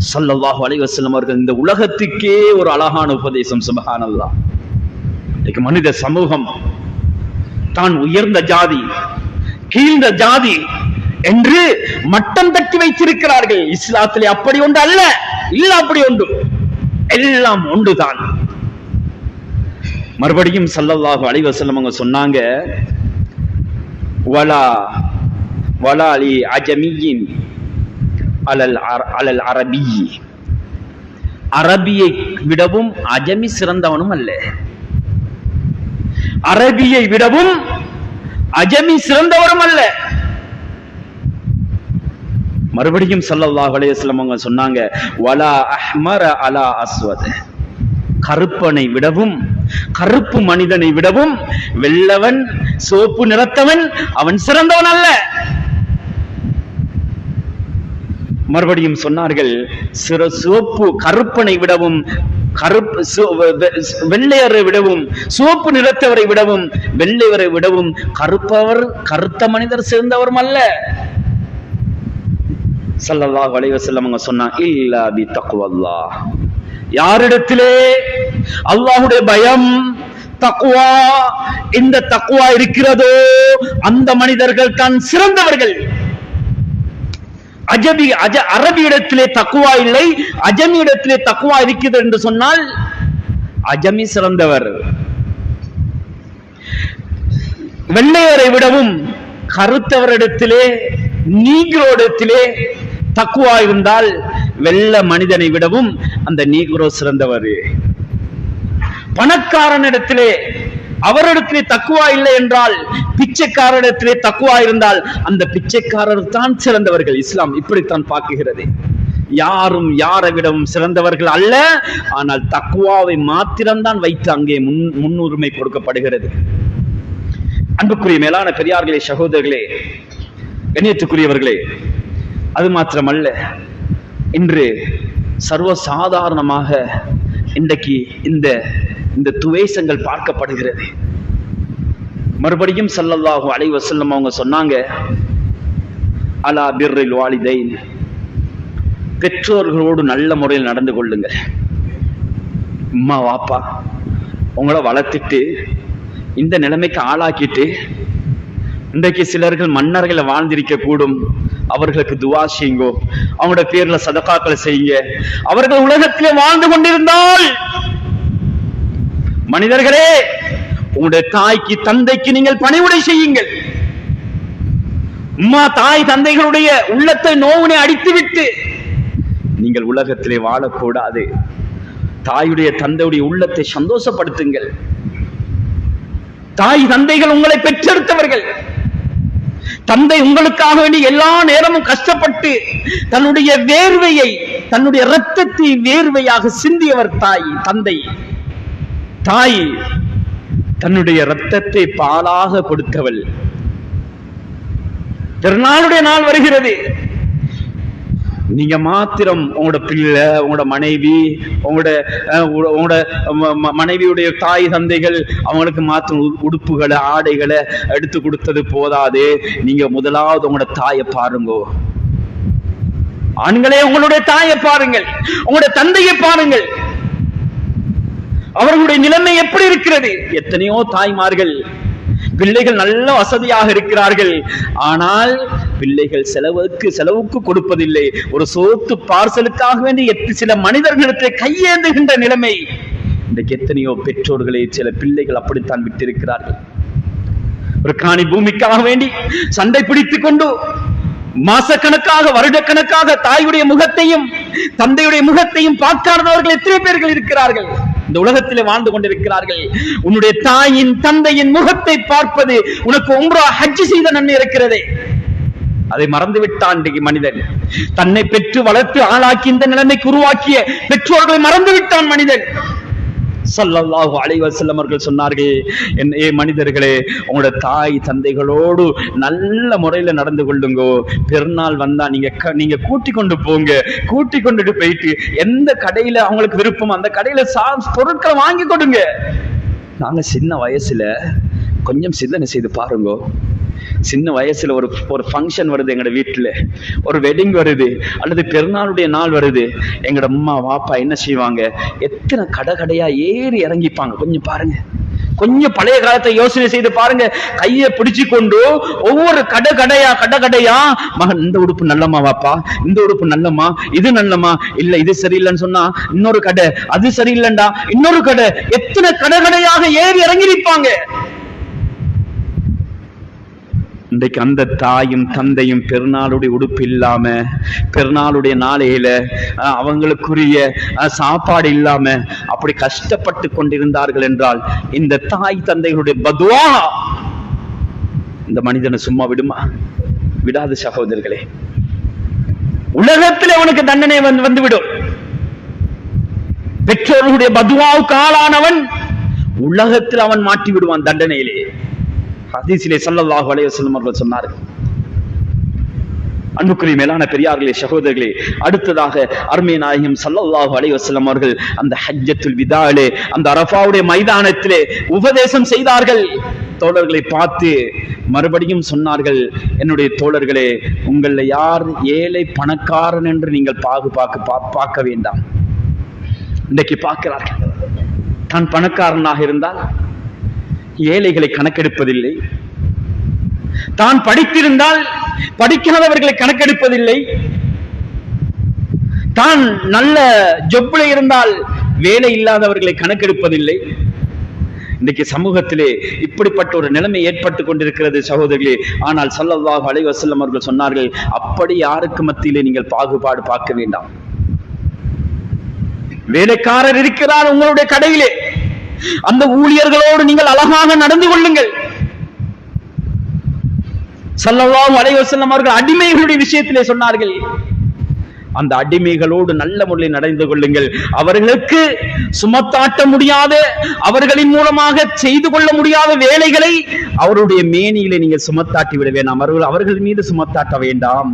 ஸல்லல்லாஹு அலைஹி வஸல்லம் அவர்கள் இந்த உலகத்துக்கே ஒரு அழகான உபதேசம். சுப்ஹானல்லாஹ். மனித சமூகம் தான் உயர்ந்த ஜாதி கீழ்ந்த ஜாதி என்று மட்டம் தட்டி வைத்திருக்கிறார்கள். இஸ்லாத்திலே அப்படி ஒன்று அல்ல, இல்ல அப்படி ஒன்று, எல்லாம் ஒன்றுதான். மறுபடியும் ஸல்லல்லாஹு அலைஹி வஸல்லம் அவங்க சொன்னாங்க, வலா வலா லி அஜமியின் அலல் அரபி, அரபியை விடவும் அஜமி சிறந்தவனும் அல்ல, அரபியை விடவும் அஜமி சிறந்தவரும் அல்ல. மறுபடியும் ஸல்லல்லாஹு அலைஹி வஸல்லம் அவங்க சொன்னாங்க, வலா அஹ்மர அலா அஸ்வத், கருப்பனை விடவும் கருப்பு மனிதனை விடவும் வெள்ளவன் சோப்பு நிறத்தவன் அவன் சிறந்தவன் அல்ல. மறுபடியும் சொன்னார்கள், சிவப்பு கருப்பனை விடவும் வெள்ளையரை விடவும் சிவப்பு நிறத்தவரை விடவும் வெள்ளையரை விடவும் கருத்த மனிதர் சிறந்தவரும் அல்ல. ஸல்லல்லாஹு அலைஹி வஸல்லம் அவங்க சொன்னாங்க, இல்லா பி தக்வல்லாஹ், யாரிடத்திலே அல்லாஹ்வுடைய பயம், தக்வா, இந்த தக்வா இருக்கிறதோ அந்த மனிதர்கள் தான் சிறந்தவர்கள். அரபியிடத்திலே தக்குவா இல்லை, அஜமியிடத்திலே தக்குவா இருக்கிறது என்று சொன்னால் அஜமி சிறந்தவர். வெள்ளையரை விடவும் கருத்தவரிடத்திலே, நீக்ரோடத்திலே தக்குவா இருந்தால் வெள்ள மனிதனை விடவும் அந்த நீக்ரோ சிறந்தவர். பணக்காரனிடத்திலே அவரிடத்திலே தக்குவா இல்லை என்றால், பிச்சைக்காரரிடத்திலே தக்குவா இருந்தால் அந்த பிச்சைக்காரர் தான் சிறந்தவர்கள். இஸ்லாம் இப்படித்தான் பார்க்குகிறது. யாரும் யாரை விடவும் சிறந்தவர்கள் அல்ல, ஆனால் தக்குவாவை மாத்திரம்தான் வைத்து அங்கே முன்னுரிமை கொடுக்கப்படுகிறது. அன்புக்குரிய மேலான பெரியார்களே, சகோதரர்களே, கண்ணியத்துக்குரியவர்களே, அது மாத்திரமல்ல, இன்று சர்வசாதாரணமாக இன்றைக்கு இந்த துவேஷங்கள் பார்க்கப்படுகிறது. மறுபடியும் ஸல்லல்லாஹு அலைஹி வஸல்லம் அவங்க சொன்னாங்க, அலா பிர்ரில் வாலிதைன், பெற்றோர்களோடு நல்ல முறையில் நடந்து கொள்ளுங்க. அம்மா வாப்பா உங்களை வளர்த்துட்டு இந்த நிலைமைக்கு ஆளாக்கிட்டு, இன்றைக்கு சிலர்கள் மன்னர்களை வாழ்ந்திருக்க கூடும், அவர்களுக்கு துவா செய்யுங்கோ, அவங்களோட பேர்ல சதகாக்களை செய்யுங்க. அவர்கள் உலகத்திலே வாழ்ந்து கொண்டிருந்தால், மனிதர்களே, உங்களுடைய தாய்க்கு தந்தைக்கு நீங்கள் பணிவுடை செய்யுங்கள். அம்மா தாய் தந்தைகளுடைய உள்ளத்தை நோவினை அடித்துவிட்டு நீங்கள் உலகத்திலே வாழக்கூடாது. தாயுடைய தந்தையுடைய உள்ளத்தை சந்தோஷப்படுத்துங்கள். தாய் தந்தைகள் உங்களை பெற்றெடுத்தவர்கள். தந்தை உங்களுக்காக வேண்டி எல்லா நேரமும் கஷ்டப்பட்டு தன்னுடைய வேர்வையை, தன்னுடைய இரத்தத்தை வேர்வையாக சிந்தியவர் தாய், தந்தை. தாய் தன்னுடைய இரத்தத்தை பாலாக கொடுத்தவள். திருநாளுடைய நாள் வருகிறது, நீங்க மாத்திரம் உங்களோட பிள்ளை, உங்களோட மனைவி, உங்களோட மனைவியுடைய தாய் தந்தைகள் அவங்களுக்கு மாத்திரம் உடுப்புகளை ஆடைகளை எடுத்து கொடுத்தது போதாது. நீங்க முதலாவது உங்களோட தாயை பாருங்க. ஆண்களே, உங்களுடைய தாயை பாருங்கள், உங்களுடைய தந்தையை பாருங்கள். அவர்களுடைய நிலைமை எப்படி இருக்கிறது? எத்தனையோ தாய்மார்கள், பிள்ளைகள் நல்ல வசதியாக இருக்கிறார்கள், ஆனால் பிள்ளைகள் செலவுக்கு கொடுப்பதில்லை. ஒரு சோத்து பார்சலுக்காக வேண்டி சில மனிதர்களுக்கு கையேந்துகின்ற நிலைமை இன்றைக்கு எத்தனையோ பெற்றோர்களை சில பிள்ளைகள் அப்படித்தான் விட்டிருக்கிறார்கள். ஒரு காணி பூமிக்காக வேண்டி சண்டை பிடித்துக் கொண்டு மாசக்கணக்காக, வருடக்கணக்காக தாயுடைய முகத்தையும் தந்தையுடைய முகத்தையும் பார்க்காதவர்கள் எத்தனை பேர்கள் இருக்கிறார்கள் இந்த உலகத்திலே வாழ்ந்து கொண்டிருக்கிறார்கள். உன்னுடைய தாயின் தந்தையின் முகத்தை பார்ப்பது உனக்கு உம்ரா ஹஜ் செய்த நன்மை இருக்கிறதே, அதை மறந்து விட்டான் மனிதன். தன்னை பெற்று வளர்த்து ஆளாக்கி இந்த நிலைமைக்கு உருவாக்கிய பெற்றோர்களை மறந்து விட்டான் மனிதன். ஸல்லல்லாஹு அலைஹி வஸல்லம் அவர்கள் சொன்னார்கள், ஏ மனிதர்களே, உங்களோட தாய் தந்தைகளோடு நல்ல முறையில நடந்து கொள்ளுங்கோ. பெருநாள் வந்தா நீங்க கூட்டி கொண்டு போங்க. கூட்டி கொண்டுட்டு போயிட்டு எந்த கடையில அவங்களுக்கு விருப்பம் அந்த கடையில பொருட்களை வாங்கி கொடுங்க. நாங்க சின்ன வயசுல கொஞ்சம் சிந்தனை செய்து பாருங்க. சின்ன வயசுல ஒரு ஃபங்க்ஷன் வருது, எங்கட வீட்டுல ஒரு வெட்டிங் வருது, அல்லது பெருநாளுடைய நாள் வருது, எங்கட அம்மா வாப்பா என்ன செய்வாங்க? எத்தனை கடையா ஏறி இறங்கிப்பாங்க. கொஞ்சம் பாருங்க, கொஞ்சம் பழைய காலத்தை யோசனை செய்து பாருங்க. கையை பிடிச்சு கொண்டு ஒவ்வொரு கடையா, மகன் இந்த உடுப்பு நல்லம்மா வாப்பா, இந்த உடுப்பு நல்லம்மா, இது நல்லம்மா, இல்ல இது சரியில்லைன்னு சொன்னா இன்னொரு கடை, அது சரியில்லைண்டா இன்னொரு கடை, எத்தனை கடையாக ஏறி இறங்கிருப்பாங்க. இன்றைக்கு அந்த தாயும் தந்தையும் பெருநாளுடைய உடுப்பு இல்லாம, பெருநாளுடைய நாளையில அவங்களுக்குரிய சாப்பாடு இல்லாம அப்படி கஷ்டப்பட்டு கொண்டிருந்தார்கள் என்றால், இந்த தாய் தந்தைகளுடைய பதுவா இந்த மனிதனை சும்மா விடுமா? விடாது சகோதரர்களே. உலகத்தில் அவனுக்கு தண்டனை வந்துவிடும். பெற்றோர்களுடைய பதுவாவுக்கு ஆளானவன் உலகத்தில் அவன் மாட்டி விடுவான் தண்டனையிலே. ஹதீஸிலே ஸல்லல்லாஹு அலைஹி வஸல்லம் அவர்கள் சொன்னார்கள். அன்புக்குரிய மேலான பெரியார்களே, சகோதரர்களே, அடுத்ததாக அருமை நாயகம் ஸல்லல்லாஹு அலைஹி வஸல்லம் அவர்கள் அந்த ஹஜ்ஜத்துல் விதாலே, அந்த அரஃபாவுடைய மைதானத்திலே உபதேசம் செய்தார்கள். தோழர்களை பார்த்து மறுபடியும் சொன்னார்கள், என்னுடைய தோழர்களே, உங்கள யார் ஏழை பணக்காரன் என்று நீங்கள் பார்க்க வேண்டாம். இன்றைக்கு பார்க்கிறார்கள், தான் பணக்காரனாக இருந்தால் ஏழைகளை கணக்கெடுப்பதில்லை, தான் படித்திருந்தால் படிக்காதவர்களை கணக்கெடுப்பதில்லை, தான் நல்ல ஜொப்ல இருந்தால் வேலை இல்லாதவர்களை கணக்கெடுப்பதில்லை. இன்றைக்கு சமூகத்திலே இப்படிப்பட்ட ஒரு நிலைமை ஏற்பட்டுக் கொண்டிருக்கிறது சகோதரிகளே. ஆனால் ஸல்லல்லாஹு அலைஹி வஸல்லம் அவர்கள் சொன்னார்கள், அப்படி யாருக்கு மத்தியிலே நீங்கள் பாகுபாடு பார்க்க வேண்டாம். வேலைக்காரர் இருக்கிறார் உங்களுடைய கடையிலே, அந்த ஊழியர்களோடு நீங்கள் அழகாக நடந்து கொள்ளுங்கள். ஸல்லல்லாஹு அலைஹி வஸல்லம் அவர்கள் அடிமைகளுடைய விஷயத்திலே சொன்னார்கள், அந்த அடிமைகளோடு நல்ல முறையில் நடந்து கொள்ளுங்கள். அவர்களுக்கு சுமத்தாட்ட முடியாத, அவர்களின் மூலமாக செய்து கொள்ள முடியாத வேலைகளை அவருடைய மேனியிலே நீங்கள் சுமத்தாட்டி விட வேண்டாம். அவர்கள் மீது சுமத்தாட்ட வேண்டாம்.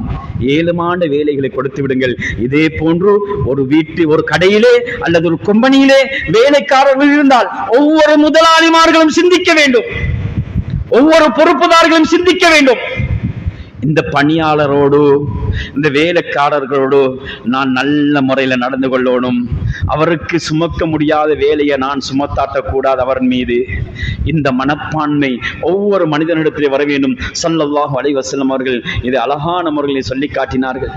ஏழுமான வேலைகளை கொடுத்து விடுங்கள். இதே போன்று ஒரு கடையிலே அல்லது ஒரு கம்பெனியிலே வேலைக்காரர்கள் இருந்தால் ஒவ்வொரு முதலாளிமார்களும் சிந்திக்க வேண்டும், ஒவ்வொரு பொறுப்புதார்களும் சிந்திக்க வேண்டும். இந்த பணியாளரோடு, இந்த வேலைக்காரர்களோடு நான் நல்ல முறையில் நடந்து கொள்ளணும். அவருக்கு சுமக்க முடியாத வேலையை நான் சுமத்தாட்டக்கூடாது அவர் மீது. இந்த மனப்பான்மை ஒவ்வொரு மனிதனிடத்திலே வர வேண்டும். ஸல்லல்லாஹு அலைஹி வஸல்லம் அவர்கள் இதை அழகான முறையில் சொல்லி காட்டினார்கள்.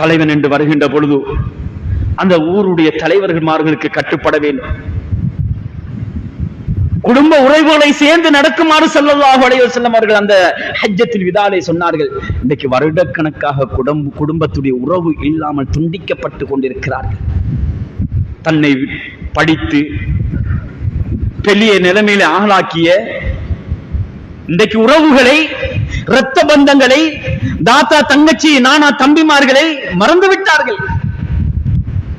தலைவன் என்று வருகின்ற பொழுது அந்த ஊருடைய தலைவர்களுக்கு கட்டுப்பட வேண்டும். குடும்ப உறவுகளை சேர்ந்து நடக்குமாறு ஸல்லல்லாஹு அலைஹி வஸல்லம் அவர்கள் அந்த ஹஜ்ஜத்துல் விதாலே சொன்னார்கள். இன்றைக்கு வருடக்கணக்காக குடும்பத்துடைய உறவு இல்லாமல் துண்டிக்கப்பட்டு கொண்டிருக்கிறார்கள். தன்னை படித்து பெரிய நிலைமையில ஆளாக்கிய இன்றைக்கு உறவுகளை, இரத்த பந்தங்களை, தாத்தா தங்கச்சி நானா தம்பிமார்களை மறந்து விட்டார்கள்.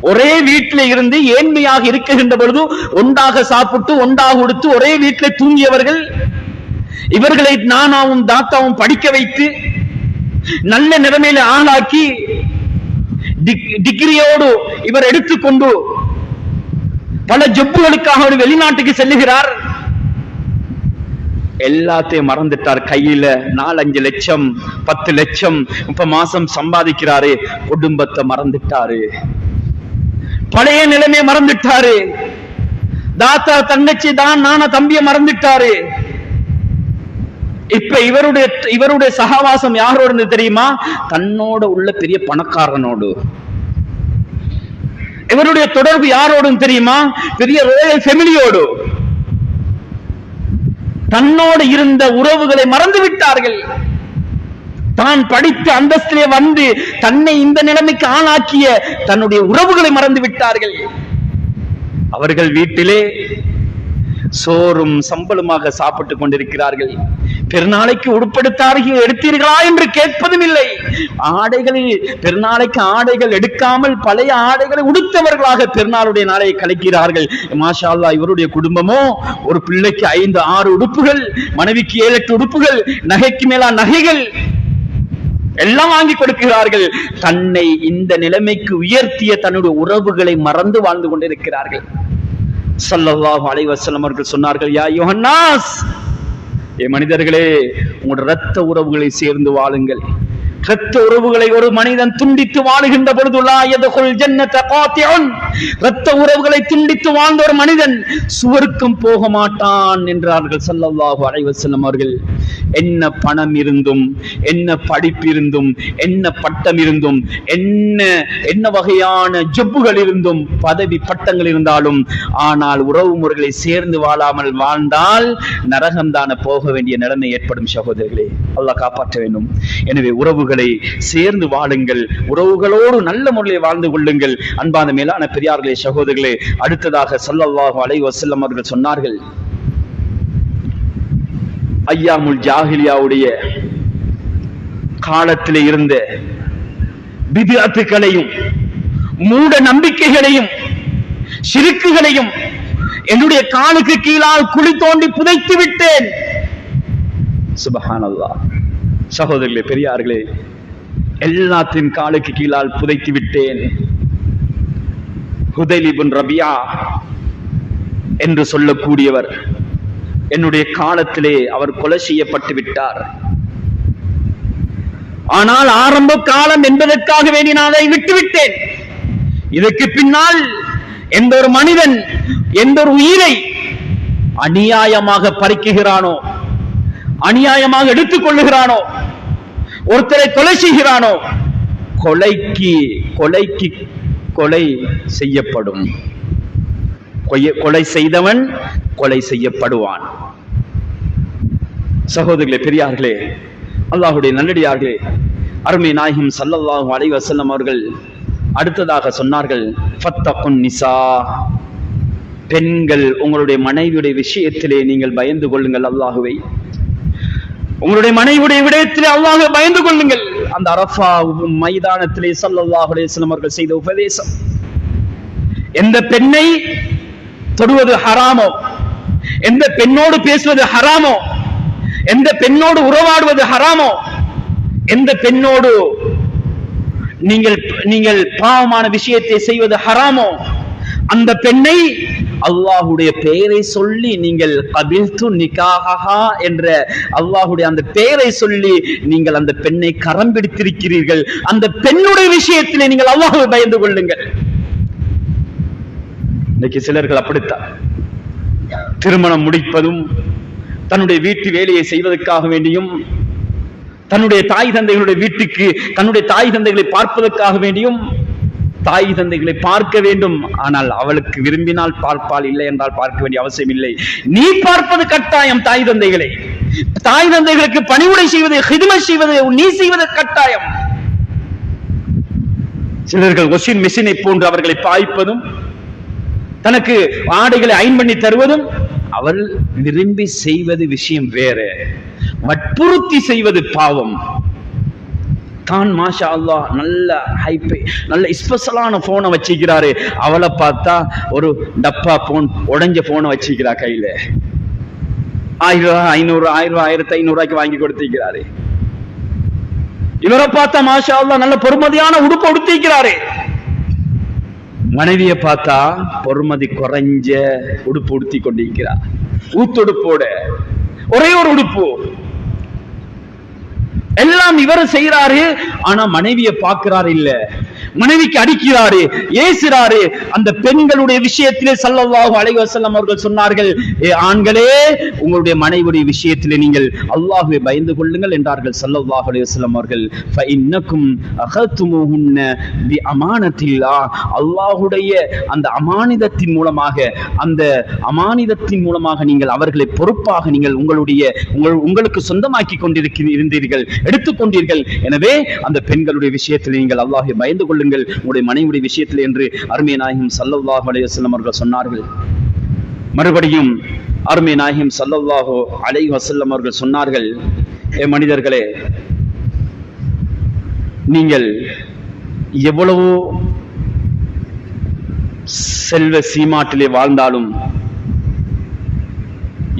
ஒரே வீட்டில இருந்து ஏழ்மையாக இருக்கின்ற பொழுது ஒன்றாக சாப்பிட்டு ஒன்றாக உடுத்து ஒரே வீட்டில் தூங்கியவர்கள், இவர்களை நானாவும் தாத்தாவும் படிக்க வைத்து நல்ல நிலைமையில ஆளாக்கி டிகிரியோடு இவர் எடுத்துக்கொண்டு பல ஜொப்புகளுக்காக வெளிநாட்டுக்கு செல்லுகிறார். எல்லாத்தையும் மறந்துட்டார். கையில 4-5 லட்சம் 10 லட்சம் இப்ப மாசம் சம்பாதிக்கிறாரு. குடும்பத்தை மறந்துட்டாரு, பழைய நிலைமையை மறந்துட்டாரு, தாத்தா தங்கச்சி தான் நானா தம்பிய மறந்துட்டாரு. இப்ப இவருடைய சகவாசம் யாரோடு தெரியுமா? தன்னோட உள்ள பெரிய பணக்காரனோடு. இவருடைய தொடர்பு யாரோடு தெரியுமா? பெரிய ரோயல் ஃபேமிலியோடு. தன்னோடு இருந்த உறவுகளை மறந்து விட்டார்கள். தான் படித்த அந்தஸ்திலே வந்து தன்னை இந்த நிலைமைக்கு ஆளாக்கிய தன்னுடைய உறவுகளை மறந்து விட்டார்கள். அவர்கள் வீட்டிலே சோறும் சம்பளமாக சாப்பிட்டுக் கொண்டிருக்கிறார்கள். பெருநாளைக்கு உடுப்படுத்தார்கள் எடுத்தீர்களா என்று கேட்பதும் இல்லை. ஆடைகளில் பெருநாளைக்கு ஆடைகள் எடுக்காமல் பழைய ஆடைகளை உடுத்தவர்களாக பெருநாளுடைய நாளை கழிக்கிறார்கள். மாஷா அல்லாஹ், இவருடைய குடும்பமோ ஒரு பிள்ளைக்கு 5-6 உடுப்புகள், மனைவிக்கு 7-8 உடுப்புகள், நகைக்கு மேலா நகைகள் எல்லாம் வாங்கி கொடுக்கிறார்கள். தன்னை இந்த நிலைமைக்கு உயர்த்திய தன்னுடைய உறவுகளை மறந்து வாழ்ந்து கொண்டிருக்கிறார்கள். ஸல்லல்லாஹு அலைஹி வஸல்லம் அவர்கள் சொன்னார்கள், யா யுஹன்னாஸ், மனிதர்களே, உங்களுடைய இரத்த உறவுகளை சேர்ந்து வாழுங்கள். இரத்த உறவுகளை ஒரு மனிதன் துண்டித்து வாழுகின்ற பொழுது லா யதுகுல் ஜன்னத காத்திஉன், இரத்த உறவுகளை துண்டித்து வாழ்ந்த ஒரு மனிதன் சுவர்க்கம் போக மாட்டான் என்றார்கள் ஸல்லல்லாஹு அலைஹி வஸல்லம் அவர்கள். என்ன பணம் இருந்தும், என்ன படிப்பு இருந்தும், என்ன பட்டம் இருந்தும், என்ன வகையான ஜொப்புகள் இருந்தும், பதவி பட்டங்கள் இருந்தாலும், ஆனால் உறவு முறைகளை சேர்ந்து வாழாமல் வாழ்ந்தால் நரகம்தான போக வேண்டிய நிலைமை ஏற்படும். சகோதரர்களே, அல்லாஹ் காப்பாற்ற வேண்டும். எனவே உறவுகளை சேர்ந்து வாழுங்கள், உறவுகளோடு நல்ல முறையில் வாழ்ந்து கொள்ளுங்கள். அன்பான மேலான பெரியார்களே, சகோதரர்களே, அடுத்ததாக ஸல்லல்லாஹு அலைஹி வஸல்லம் அவர்கள் சொன்னார்கள், ஐயாமுல் ஜாஹிலியாவுடைய காலத்திலே இருந்த பித்அத்துகளையும் மூட நம்பிக்கைகளையும் ஷிர்க்குகளையும் என்னுடைய காலுக்கு கீழால் குழி தோண்டி புதைத்து விட்டேன். சுப்ஹானல்லாஹ். சகோதரர்களே, பெரியார்களே, எல்லாத்தின் காலுக்கு கீழால் புதைத்து விட்டேன். ஹுதைல் இப்னு ரபியா என்று சொல்லக்கூடியவர் என்னுடைய காலத்திலே அவர் கொலை செய்யப்பட்டு விட்டார். ஆனால் ஆரம்ப காலம் என்பதற்காக வேண்டி நான் அதை விட்டுவிட்டேன். இதற்கு பின்னால் எந்த ஒரு மனிதன் எந்த ஒரு உயிரை அநியாயமாக பறிக்குகிறானோ, அநியாயமாக எடுத்துக் கொள்ளுகிறானோ, ஒருத்தரை கொலை செய்கிறானோ, கொலைக்கு கொலைக்கு கொலை செய்யப்படும். கொலை செய்தவன் கொலை செய்யப்படுவான். சகோதரர்களே, பெரியார்களே, அல்லாஹ்வுடைய நல்லடியார்களே, அருமை நாயகம் ஸல்லல்லாஹு அலைஹி வஸல்லம் அவர்கள் அடுத்ததாக சொன்னார்கள், ஃபத்தகுன் நிசா, பெண்கள் உங்களுடைய மனைவியுடைய விஷயத்திலே நீங்கள் பயந்து கொள்ளுங்கள் அல்லாஹ்வை. உங்களுடைய மனைவியுடைய விடயத்திலே அல்லாஹ்வை பயந்து கொள்ளுங்கள். அந்த அரஃபா மைதானத்திலே ஸல்லல்லாஹு அலைஹி வஸல்லம் அவர்கள் செய்த உபதேசம், எந்த பெண்ணை தொடுவது ஹராமோ, எந்த பெண்ணோடு பேசுவது ஹராமோ, எந்த பெண்ணோடு உறவாடுவது ஹராமோ, எந்த பெண்ணோடு நீங்கள் பாவமான விஷயத்தை செய்வது ஹராமோ, அந்த பெண்ணை அல்லாஹ்வுடைய பெயரை சொல்லி நீங்கள் கபில்து நிகாஹா என்ற அல்லாஹ்வுடைய அந்த பெயரை சொல்லி நீங்கள் அந்த பெண்ணை கரம் பிடித்திருக்கிறீர்கள். அந்த பெண்ணுடைய விஷயத்திலே நீங்கள் அல்லாஹ்வை பயந்து கொள்ளுங்கள். இன்னைக்கு சிலர்கள் அப்படித்தான், திருமணம் முடிப்பதும் தன்னுடைய வீட்டு வேலையை செய்வதற்காக வேண்டியும், தன்னுடைய தாய் தந்தைகளுடைய வீட்டுக்கு தன்னுடைய தாய் தந்தைகளை பார்ப்பதற்காக வேண்டியும், தாய் தந்தைகளை பார்க்க வேண்டும், ஆனால் அவளுக்கு விரும்பினால் பார்ப்பால், இல்லை என்றால் பார்க்க வேண்டிய அவசியம் இல்லை. நீ பார்ப்பது கட்டாயம். தாய் தந்தைகளை, தாய் தந்தைகளுக்கு பணிவுடை செய்வது, ஹிதுமத் செய்வது நீ செய்வது கட்டாயம். சிலர்கள் வாஷிங் மெஷினை போன்று அவர்களை பாய்ப்பதும், தனக்கு ஆடைகளை அயன் பண்ணி தருவதும் அவள் விரும்பி செய்வது விஷயம் வேற. வற்புறுத்தி செய்வது பாவம். தான் மாஷா அல்லாஹ் நல்ல ஹைப்பை நல்ல ஸ்பெஷலான போனை வச்சுக்கிறாரு, அவளை பார்த்தா ஒரு டப்பா போன் உடைஞ்ச போனை வச்சுக்கிறா கையில. 1000 ரூபாய் 500 1000 ரூபாய் 1500 ரூபாய்க்கு வாங்கி கொடுத்திருக்கிறாரு. இவரை பார்த்தா மாஷா அல்லாஹ் நல்ல பொறுமதியான உடுப்பு உடுத்திக்கிறாரு. மனைவியை பார்த்தா பொறுமதி குறைஞ்ச உடுப்பு உடுத்தி கொண்டிருக்கிறார். ஊத்துடுப்போட ஒரே ஒரு உடுப்பு, எல்லாம் இவர் செய்யறாரு. ஆனா மனைவியை பார்க்கிறாரு இல்ல, மனைவிக்கு அடிக்கிறாரு, ஏசுறாரு. அந்த பெண்களுடைய விஷயத்திலே ஸல்லல்லாஹு அலைஹி வஸல்லம் அவர்கள் சொன்னார்கள், ஆண்களே உங்களுடைய மனைவியுடைய விஷயத்திலே நீங்கள் அல்லாஹ்வை பயந்து கொள்ளுங்கள் என்றார்கள் ஸல்லல்லாஹு அலைஹி வஸல்லம் அவர்கள். ஃபஇன்னக்கும் அகதுமுஹுன்ன பிஅமானத்தில்லாஹ், அல்லாஹ்வுடைய அந்த அமானிதத்தின் மூலமாக, அந்த அமானிதத்தின் மூலமாக நீங்கள் அவர்களை பொறுப்பாக நீங்கள் உங்களுக்கு சொந்தமாக்கி கொண்டிருந்தீர்கள், எடுத்துக்கொண்டீர்கள். எனவே அந்த பெண்களுடைய விஷயத்தில் நீங்கள் அல்லாஹ்வை பயந்து கொள்ளுங்கள் உங்களுடைய மனைவியுடைய விஷயத்தில் என்று அருமை நாயகம் ஸல்லல்லாஹு அலைஹி வஸல்லம் அவர்கள் சொன்னார்கள். மறுபடியும் அருமை நாயகம் ஸல்லல்லாஹு அலைஹி வஸல்லம் அவர்கள் சொன்னார்கள், மனிதர்களே, நீங்கள் எவ்வளவு செல்வ சீமாட்டிலே வாழ்ந்தாலும்,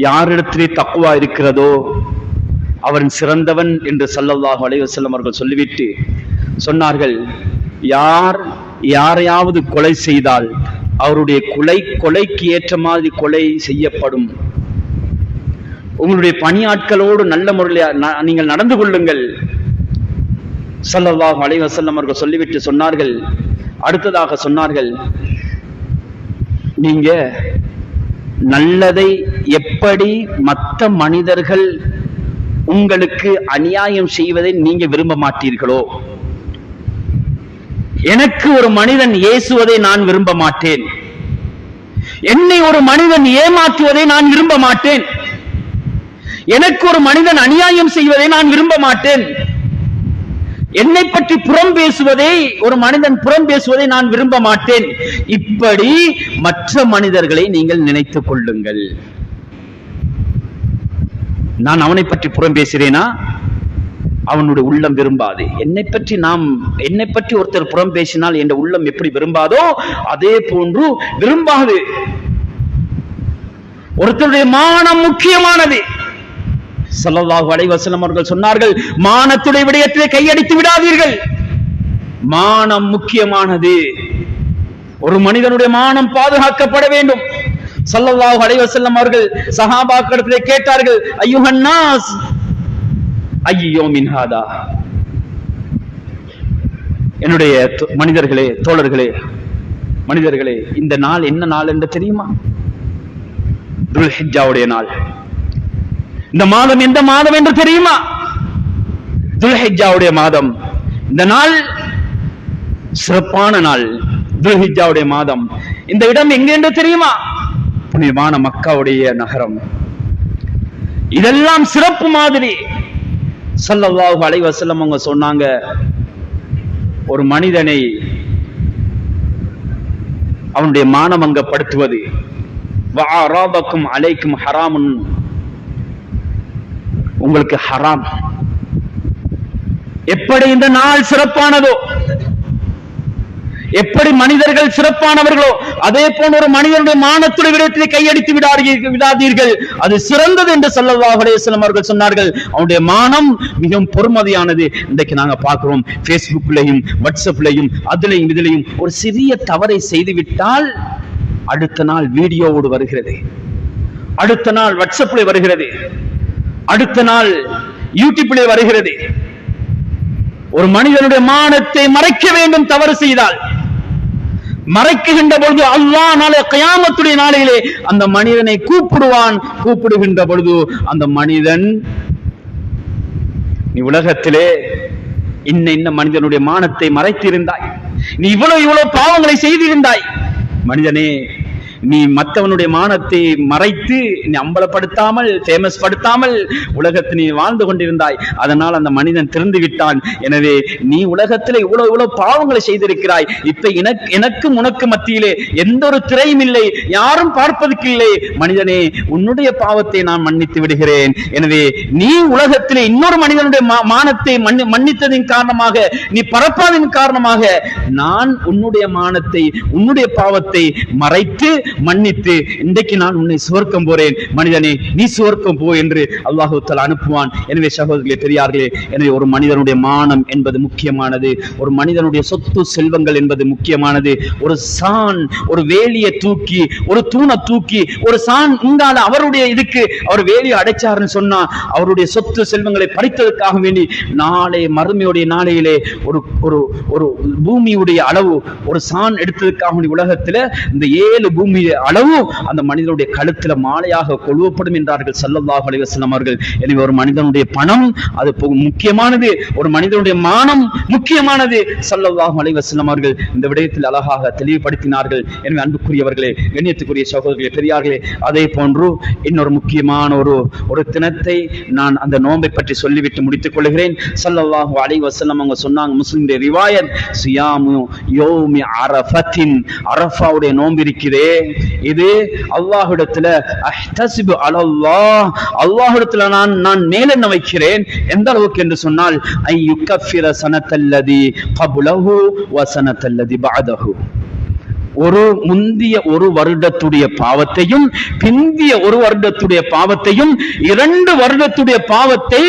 யாரிடத்திலே தக்வா இருக்கிறதோ அவன் சிறந்தவன் என்று ஸல்லல்லாஹு அலைஹி வஸல்லம் அவர்கள் சொல்லிவிட்டு சொன்னார்கள், யாரையாவது கொலை செய்தால் அவருடைய கொலைக்கு ஏற்ற மாதிரி கொலை செய்யப்படும். உங்களுடைய பணியாட்களோடு நல்ல முறையில் நீங்கள் நடந்து கொள்ளுங்கள் ஸல்லல்லாஹு அலைஹி வஸல்லம் அவர்கள் சொல்லிவிட்டு சொன்னார்கள். அடுத்ததாக சொன்னார்கள், நீங்க நல்லதை எப்படி மற்ற மனிதர்கள் உங்களுக்கு அநியாயம் செய்வதை நீங்க விரும்ப மாட்டீர்களோ, எனக்கு ஒரு மனிதன் ஏசுவதை நான் விரும்ப மாட்டேன், என்னை ஒரு மனிதன் ஏமாற்றுவதை நான் விரும்ப மாட்டேன், எனக்கு ஒரு மனிதன் அநியாயம் செய்வதை நான் விரும்ப மாட்டேன், என்னை பற்றி புறம் பேசுவதை ஒரு மனிதன் புறம் பேசுவதை நான் விரும்ப மாட்டேன். இப்படி மற்ற மனிதர்களை நீங்கள் நினைத்துக் கொள்ளுங்கள். நான் அவனை பற்றி புறம் பேசுறேனா, அவனுடைய உள்ளம் விரும்பாது. என்னை பற்றி ஒருத்தர் புறம் பேசினால் என் உள்ளம் எப்படி விரும்பாதோ அதே போன்று விரும்பாது. ஒருத்தருடைய மானம் முக்கியமானது. ஸல்லல்லாஹு அலைஹி வஸல்லம் அவர்கள் சொன்னார்கள், மானத்துடைய விடயத்திலே கையடித்து விடாதீர்கள். மானம் முக்கியமானது. ஒரு மனிதனுடைய மானம் பாதுகாக்கப்பட வேண்டும். ஸல்லல்லாஹு அலைஹி வஸல்லம் அவர்கள் சஹாபாக்களிடத்திலே கேட்டார்கள், அய்யுஹன் நாஸ் அய்யு யௌமின் ஹாதா, என்னுடைய மனிதர்களே, தோழர்களே, மனிதர்களே, இந்த நாள் என்ன நாள் என்று தெரியுமா? துல்ஹிஜ்ஜாவுடைய நாள். இந்த மாதம் எந்த மாதம் என்று தெரியுமா? துல்ஹிஜ்ஜாவுடைய மாதம். இந்த நாள் சிறப்பான நாள், துல்ஹிஜ்ஜாவுடைய மாதம். இந்த இடம் எங்கே என்று தெரியுமா? புனிதமான மக்காவுடைய நகரம். இதெல்லாம் சிறப்பு மாதிரி. ஸல்லல்லாஹு அலைஹி வஸல்லம் அவங்க சொன்னாங்க, ஒரு மனிதனை அவனுடைய மானமங்கப்படுத்துவது, வஅராபக்கும் அலைக்கும் ஹராமுன், உங்களுக்கு ஹராம். எப்படி இந்த நாள் சிறப்பானதோ, எப்படி மனிதர்கள் சிறப்பானவர்களோ, அதே போன்ற ஒரு மனிதனுடைய மானத்துடைய விடயத்திலே கையடித்து விடாதீர்கள், அது சிறந்தது என்று ஸல்லல்லாஹு அலைஹி வஸல்லம் அவர்கள் சொன்னார்கள். அவனுடைய மானம் மிகவும் பொறுமதியானது. இன்றைக்கு நாங்க பார்க்கிறோம், பேஸ்புக்லையும் வாட்ஸ்அப்லையும் அதுலையும் இதுலையும் ஒரு சிறிய தவறை செய்துவிட்டால் அடுத்த நாள் வீடியோவோடு வருகிறது, அடுத்த நாள் வாட்ஸ்அப்ல வருகிறது, அடுத்த நாள் யூடியூப்ல வருகிறது. ஒரு மனிதனுடைய மானத்தை மறைக்க வேண்டும், தவறு செய்தால் மறைக்குகின்ற பொழுது அல்லாஹ் நாளை கியாமத்துடைய நாளிலே அந்த மனிதனை கூப்பிடுவான். கூப்பிடுகின்ற பொழுது அந்த மனிதன், நீ உலகத்திலே இன்ன மனிதனுடைய மானத்தை மறைத்திருந்தாய், நீ இவ்வளவு பாவங்களை செய்திருந்தாய், மனிதனே, நீ மற்றவனுடைய மானத்தை மறைத்து நீ அம்பலப்படுத்தாமல், ஃபேமஸ் படுத்தாமல் உலகத்தில் நீ வாழ்ந்து கொண்டிருந்தாய். அதனால் அந்த மனிதன் திறந்து விட்டான். எனவே நீ உலகத்தில் இவ்வளவு பாவங்களை செய்திருக்கிறாய். இப்ப எனக்கும் உனக்கு மத்தியிலே எந்த ஒரு திரையும் இல்லை, யாரும் பார்ப்பதற்கு இல்லை. மனிதனே, உன்னுடைய பாவத்தை நான் மன்னித்து விடுகிறேன். எனவே நீ உலகத்திலே இன்னொரு மனிதனுடைய மானத்தை மன்னித்ததின் காரணமாக, நீ பரப்பாததின் காரணமாக, நான் உன்னுடைய மானத்தை, உன்னுடைய பாவத்தை மறைத்து மன்னித்து இன்றைக்கு நான் உன்னை சுவர்க்கம் போறேன், மனிதனே நீ சுவர்க்கம் போ என்று அல்லாஹ் தஆலா அனுப்புவான். எனவே சகோதரர்களே, பெரியார்களே, எனவே ஒரு மனிதனுடைய மானம் என்பது முக்கியமானது. ஒரு மனிதனுடைய சொத்து செல்வங்கள் என்பது முக்கியமானது. ஒரு சான், ஒரு வேலியை தூக்கி, ஒரு தூணை தூக்கி, ஒரு சான் உங்கால அவருடைய இதுக்கு அவர் வேலியை அடைச்சாருன்னு சொன்னா, அவருடைய சொத்து செல்வங்களை பறித்ததற்காக வேண்டி நாளை மறுமையுடைய நாளையிலே ஒரு ஒரு ஒரு பூமியுடைய அளவு ஒரு சான் எடுத்ததற்காக வேண்டி உலகத்துல இந்த 7 பூமி அளவு அந்த மனிதனுடைய கழுத்துல மாலையாக கொழுவப்படும் என்றார்கள் ஸல்லல்லாஹு அலைஹி வஸல்லம் அவர்கள். எனவே ஒரு மனிதனுடைய பணம் அது முக்கியமானது, ஒரு மனிதனுடைய மானம் முக்கியமானது. ஸல்லல்லாஹு அலைஹி வஸல்லம் அவர்கள் இந்த விடயத்தில் அழகாக தெளிவுபடுத்தினார்கள். எனவே அன்புக்குரியவர்களே, கண்ணியத்துக்குரிய சகோதரர்களே, பெரியார்களே, அதே போன்று இன்னொரு முக்கியமான ஒரு தினத்தை நான் அந்த நோன்பை பற்றி சொல்லிவிட்டு முடித்துக் கொள்கிறேன். ஸல்லல்லாஹு அலைஹி வஸல்லம் அவங்க சொன்னாங்க, முஸ்லிமுடைய ரிவாயத், சியாமு யௌமி அரஃபத்தின், அரஃபாவுடைய நோன்பு இருக்கிறதே, இது அல்லாஹ்விடத்துல அஹ்தஸிபு அலல்லாஹ், அல்லாஹ்விடத்துல நான் மேலெண்ண வைக்கிறேன். எந்த அளவுக்கு என்று சொன்னால், ஐயுகஃபிர சனத்தல்லதி கப்லஹு வ சனத்தல்லதி பஅதஹு, ஒரு முந்திய ஒரு வருடத்துடைய பாவத்தையும் பிந்திய ஒரு வருடத்துடைய பாவத்தையும், 2 வருடத்துடைய பாவத்தை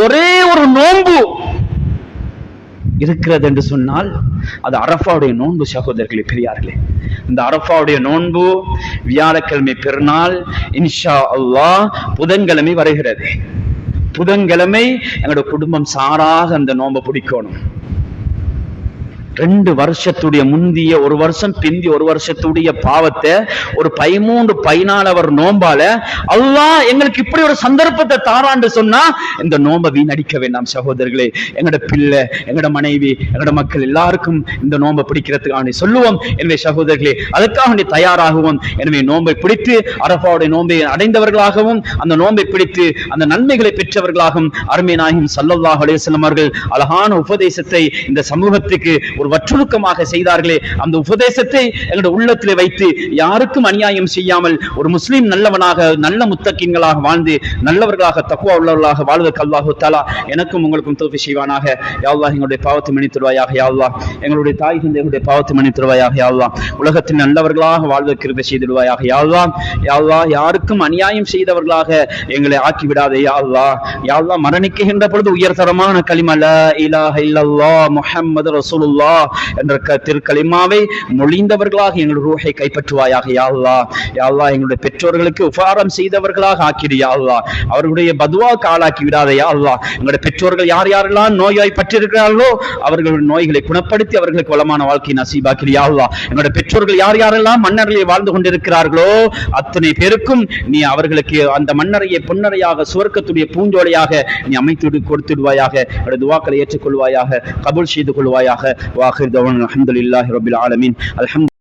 ஒரே ஒரு நோன்பு இருக்கிறது என்று சொன்னால் அது அரஃபாவுடைய நோன்பு. சகோதரர்களே, பெரியார்களே, இந்த அரஃபாவுடைய நோன்பு வியாழக்கிழமை பெருநாள் இன்ஷா அல்லாஹ் புதன்கிழமை வருகிறது. புதன்கிழமை எங்களோட குடும்பம் சாராக அந்த நோன்பை பிடிக்கணும். 2 வருஷத்துடைய முந்திய ஒரு வருஷம் பிந்தி ஒரு வருஷத்துடைய பாவத்தை ஒரு 13-14 அவர் நோம்பால அல்லாஹ் எங்களுக்கு இப்படி ஒரு சந்தர்ப்பத்தை தாரான்னு சொன்னா இந்த நோம்பை வீணடிக்க வேண்டாம் சகோதரர்களே. எங்கட பிள்ளை, எங்கட மனைவி, எங்கட மக்கள் எல்லாருக்கும் இந்த நோம்பை பிடிக்கிறதுக்காக சொல்லுவோம். எனவே சகோதரர்களே, அதுக்காக தயாராகுவோம். எனவே நோம்பை பிடித்து அரஃபாவுடைய நோம்பை அடைந்தவர்களாகவும் அந்த நோம்பை பிடித்து அந்த நன்மைகளை பெற்றவர்களாகவும் அருமை நாயகம் ஸல்லல்லாஹு அலைஹி வஸல்லம் அவர்கள் அழகான உபதேசத்தை இந்த சமூகத்துக்கு ஒரு வற்றுருக்கமாக செய்தார்களே, அந்த உபதேசத்தை எங்களுடைய உள்ளத்திலே வைத்து யாருக்கும் அநியாயம் செய்யாமல் ஒரு முஸ்லிம் நல்லவனாக, நல்ல முத்தகீன்களாக வாழ்ந்து நல்லவர்களாக, தக்வா உள்ளவர்களாக வாழ்வதற்கு அல்லாஹ் தஆலா எனக்கும் உங்களுக்கும் தௌஃபீக் செய்வானாக. யா அல்லாஹ், எங்களுடைய பாவத்தை மன்னித்துடுவாயாக. யா அல்லாஹ், எங்களுடைய தாய் தந்தைகளுடைய பாவத்தை மன்னித்துடுவாயாக. யா அல்லாஹ், உலகத்தில் நல்லவர்களாக வாழ்வதற்கு கிருபை செய்திடுவாயாக. யா அல்லாஹ், யா அல்லாஹ், யாருக்கும் அநியாயம் செய்தவர்களாக எங்களை ஆக்கி விடாதே. யா அல்லாஹ், யா அல்லாஹ், மரணிக்கின்ற பொழுது உயர்தரமான கலிமா லா இலாஹ இல்லல்லாஹ் முஹம்மது ரசூலுல்லாஹ் என்ற திருக்கலிமாவை மொழிந்தவர்களாக எங்கள் ரூஹை கைப்பற்றுவாயாக யா அல்லாஹ். யா அல்லாஹ், எங்களுடைய பெற்றோர்களுக்கு உபகாரம் செய்தவர்களாக ஆக்கிடு யா அல்லாஹ். அவர்களுடைய பதுவாக்கு ஆளாக்கி விடாத யா அல்லாஹ். எங்களுடைய பெற்றோர்கள் யார் யாரெல்லாம் நோயாய் பற்றிருக்கிறார்களோ அவர்களுடைய நோய்களை குணப்படுத்தி அவர்களுக்கு வளமான வாழ்க்கை நசீபாக்கிடு யா அல்லாஹ். எங்களுடைய பெற்றோர்கள் யார் யாரெல்லாம் மன்னரையை வாழ்ந்து கொண்டிருக்கிறார்களோ அத்தனை பேருக்கும் நீ அவர்களுக்கு அந்த மன்னரையை பொன்னரையாக சுவர்க்கத்துடைய பூஞ்சோலையாக நீ அமைத்து கொடுத்துடுவாயாக. துவாக்களை ஏற்றுக்கொள்வாயாக, கபூல் செய்து கொள்வாயாக. வாஹிர் தவானா அல்ஹம்துலில்லாஹி ரப்பில் ஆலமீன்.